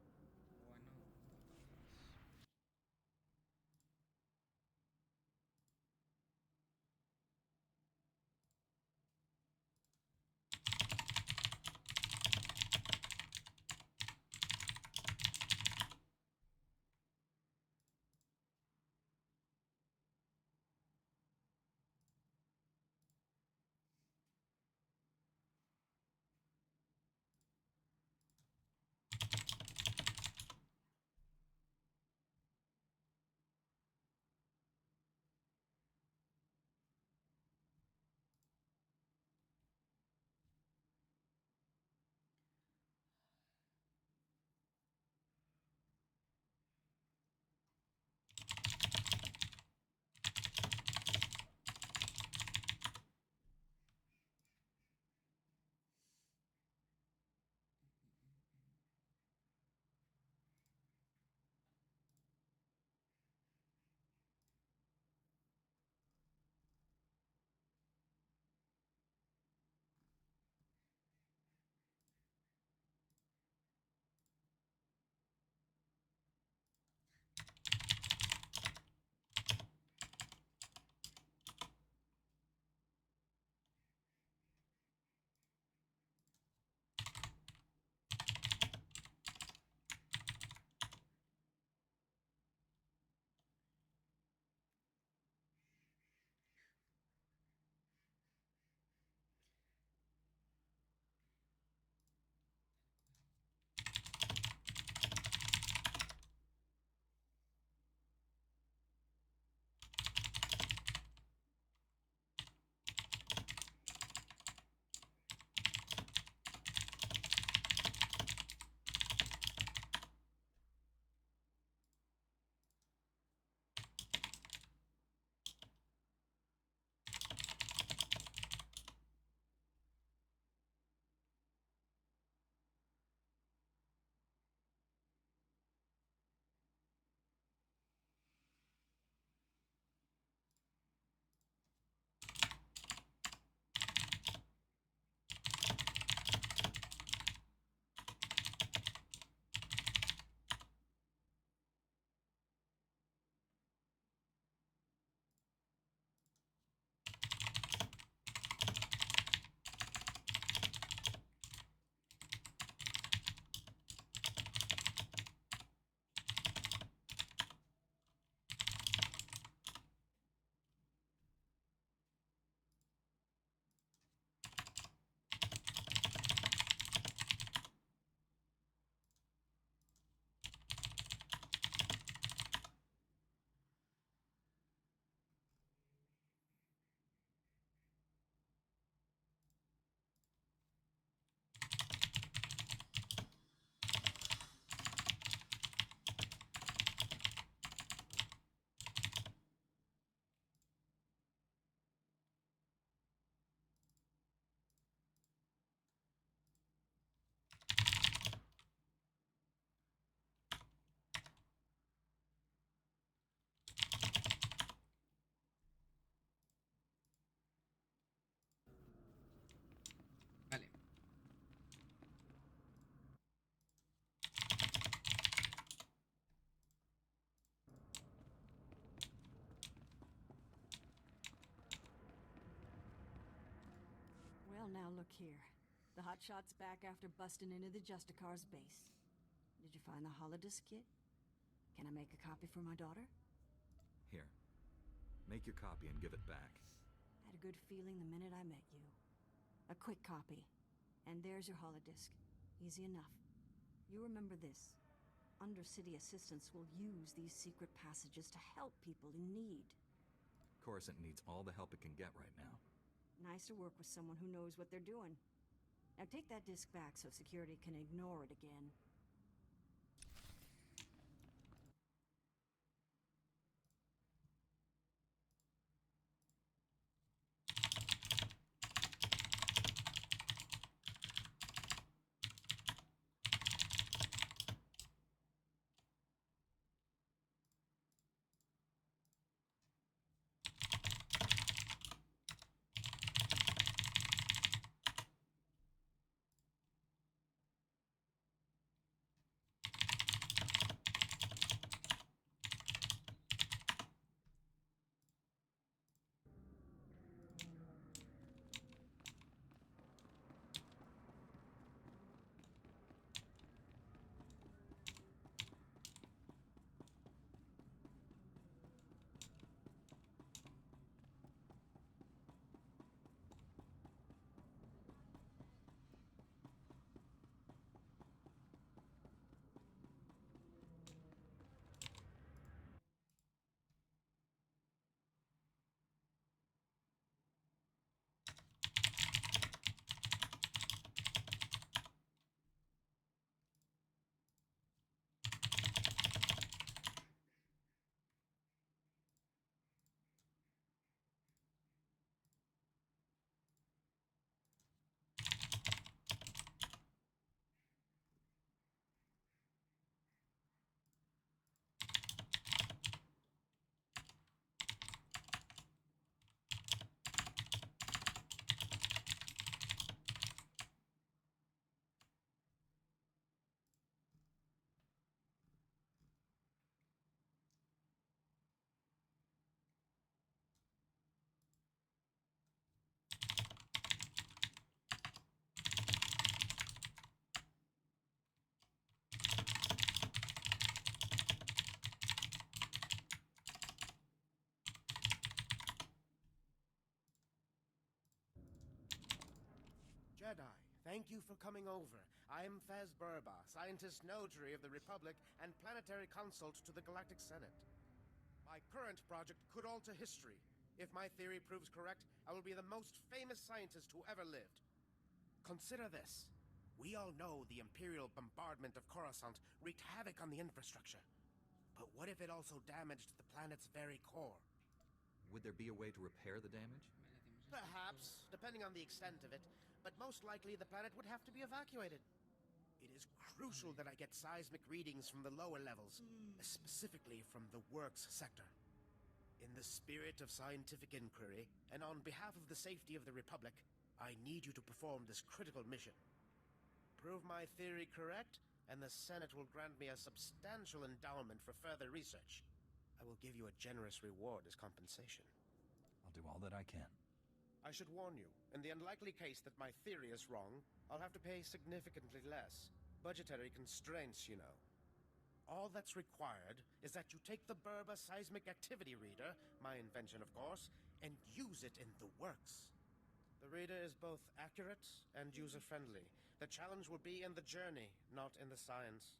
now look here. The hotshot's back after busting into the Justicar's base. Did you find the holodisc kit? Can I make a copy for my daughter? Here. Make your copy and give it back. Had a good feeling the minute I met you. A quick copy. And there's your holodisc. Easy enough. You remember this. Undercity assistants will use these secret passages to help people in need. Coruscant needs all the help it can get right now. Nice to work with someone who knows what they're doing. Now take that disc back so security can ignore it again. Jedi, thank you for coming over. I'm Faz Burba, scientist notary of the Republic and planetary consult to the Galactic Senate. My current project could alter history. If my theory proves correct, I will be the most famous scientist who ever lived. Consider this. We all know the Imperial bombardment of Coruscant wreaked havoc on the infrastructure. But what if it also damaged the planet's very core? Would there be a way to repair the damage? Perhaps, depending on the extent of it, but most likely the planet would have to be evacuated. It is crucial that I get seismic readings from the lower levels, specifically from the works sector. In the spirit of scientific inquiry, and on behalf of the safety of the Republic, I need you to perform this critical mission. Prove my theory correct, and the Senate will grant me a substantial endowment for further research. I will give you a generous reward as compensation. I'll do all that I can. I should warn you, in the unlikely case that my theory is wrong, I'll have to pay significantly less. Budgetary constraints, you know. All that's required is that you take the Burba Seismic Activity Reader, my invention of course, and use it in the works. The reader is both accurate and user-friendly. The challenge will be in the journey, not in the science.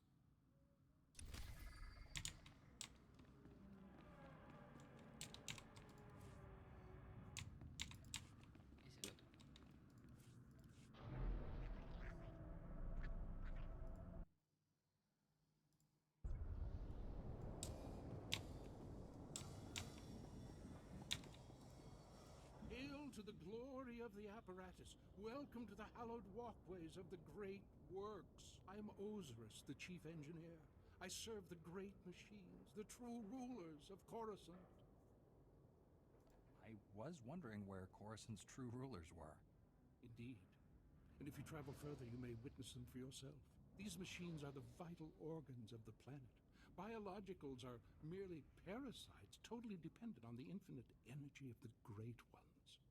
To the glory of the apparatus. Welcome to the hallowed walkways of the great works. I am Osiris, the chief engineer. I serve the great machines, the true rulers of Coruscant. I was wondering where Coruscant's true rulers were. Indeed. And if you travel further, you may witness them for yourself. These machines are the vital organs of the planet. Biologicals are merely parasites, totally dependent on the infinite energy of the Great Ones.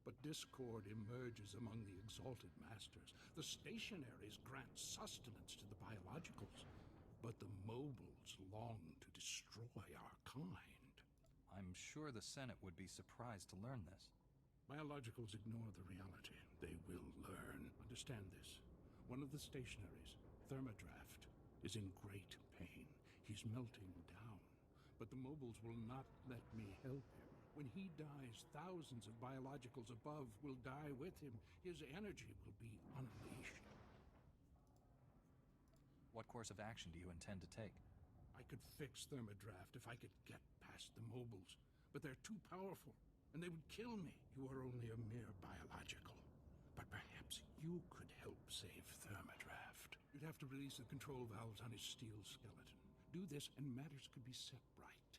But discord emerges among the exalted masters. The stationaries grant sustenance to the biologicals, but the mobiles long to destroy our kind. I'm sure the Senate would be surprised to learn this. Biologicals ignore the reality. They will learn. Understand this. One of the stationaries, Thermodraft, is in great pain. He's melting down. But the mobiles will not let me help him. When he dies, thousands of biologicals above will die with him. His energy will be unleashed. What course of action do you intend to take? I could fix Thermodraft if I could get past the mobiles, but they're too powerful, and they would kill me. You are only a mere biological, but perhaps you could help save Thermodraft. You'd have to release the control valves on his steel skeleton. Do this, and matters could be set right.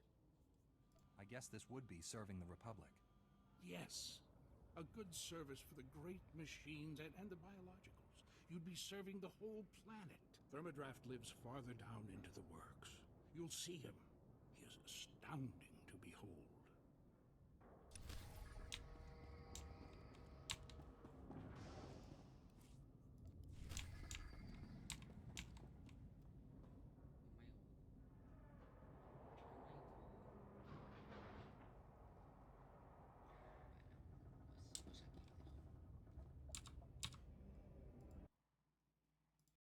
I guess this would be serving the Republic. Yes. A good service for the great machines and the biologicals. You'd be serving the whole planet. Thermodraft lives farther down into the works. You'll see him. He is astounding to behold.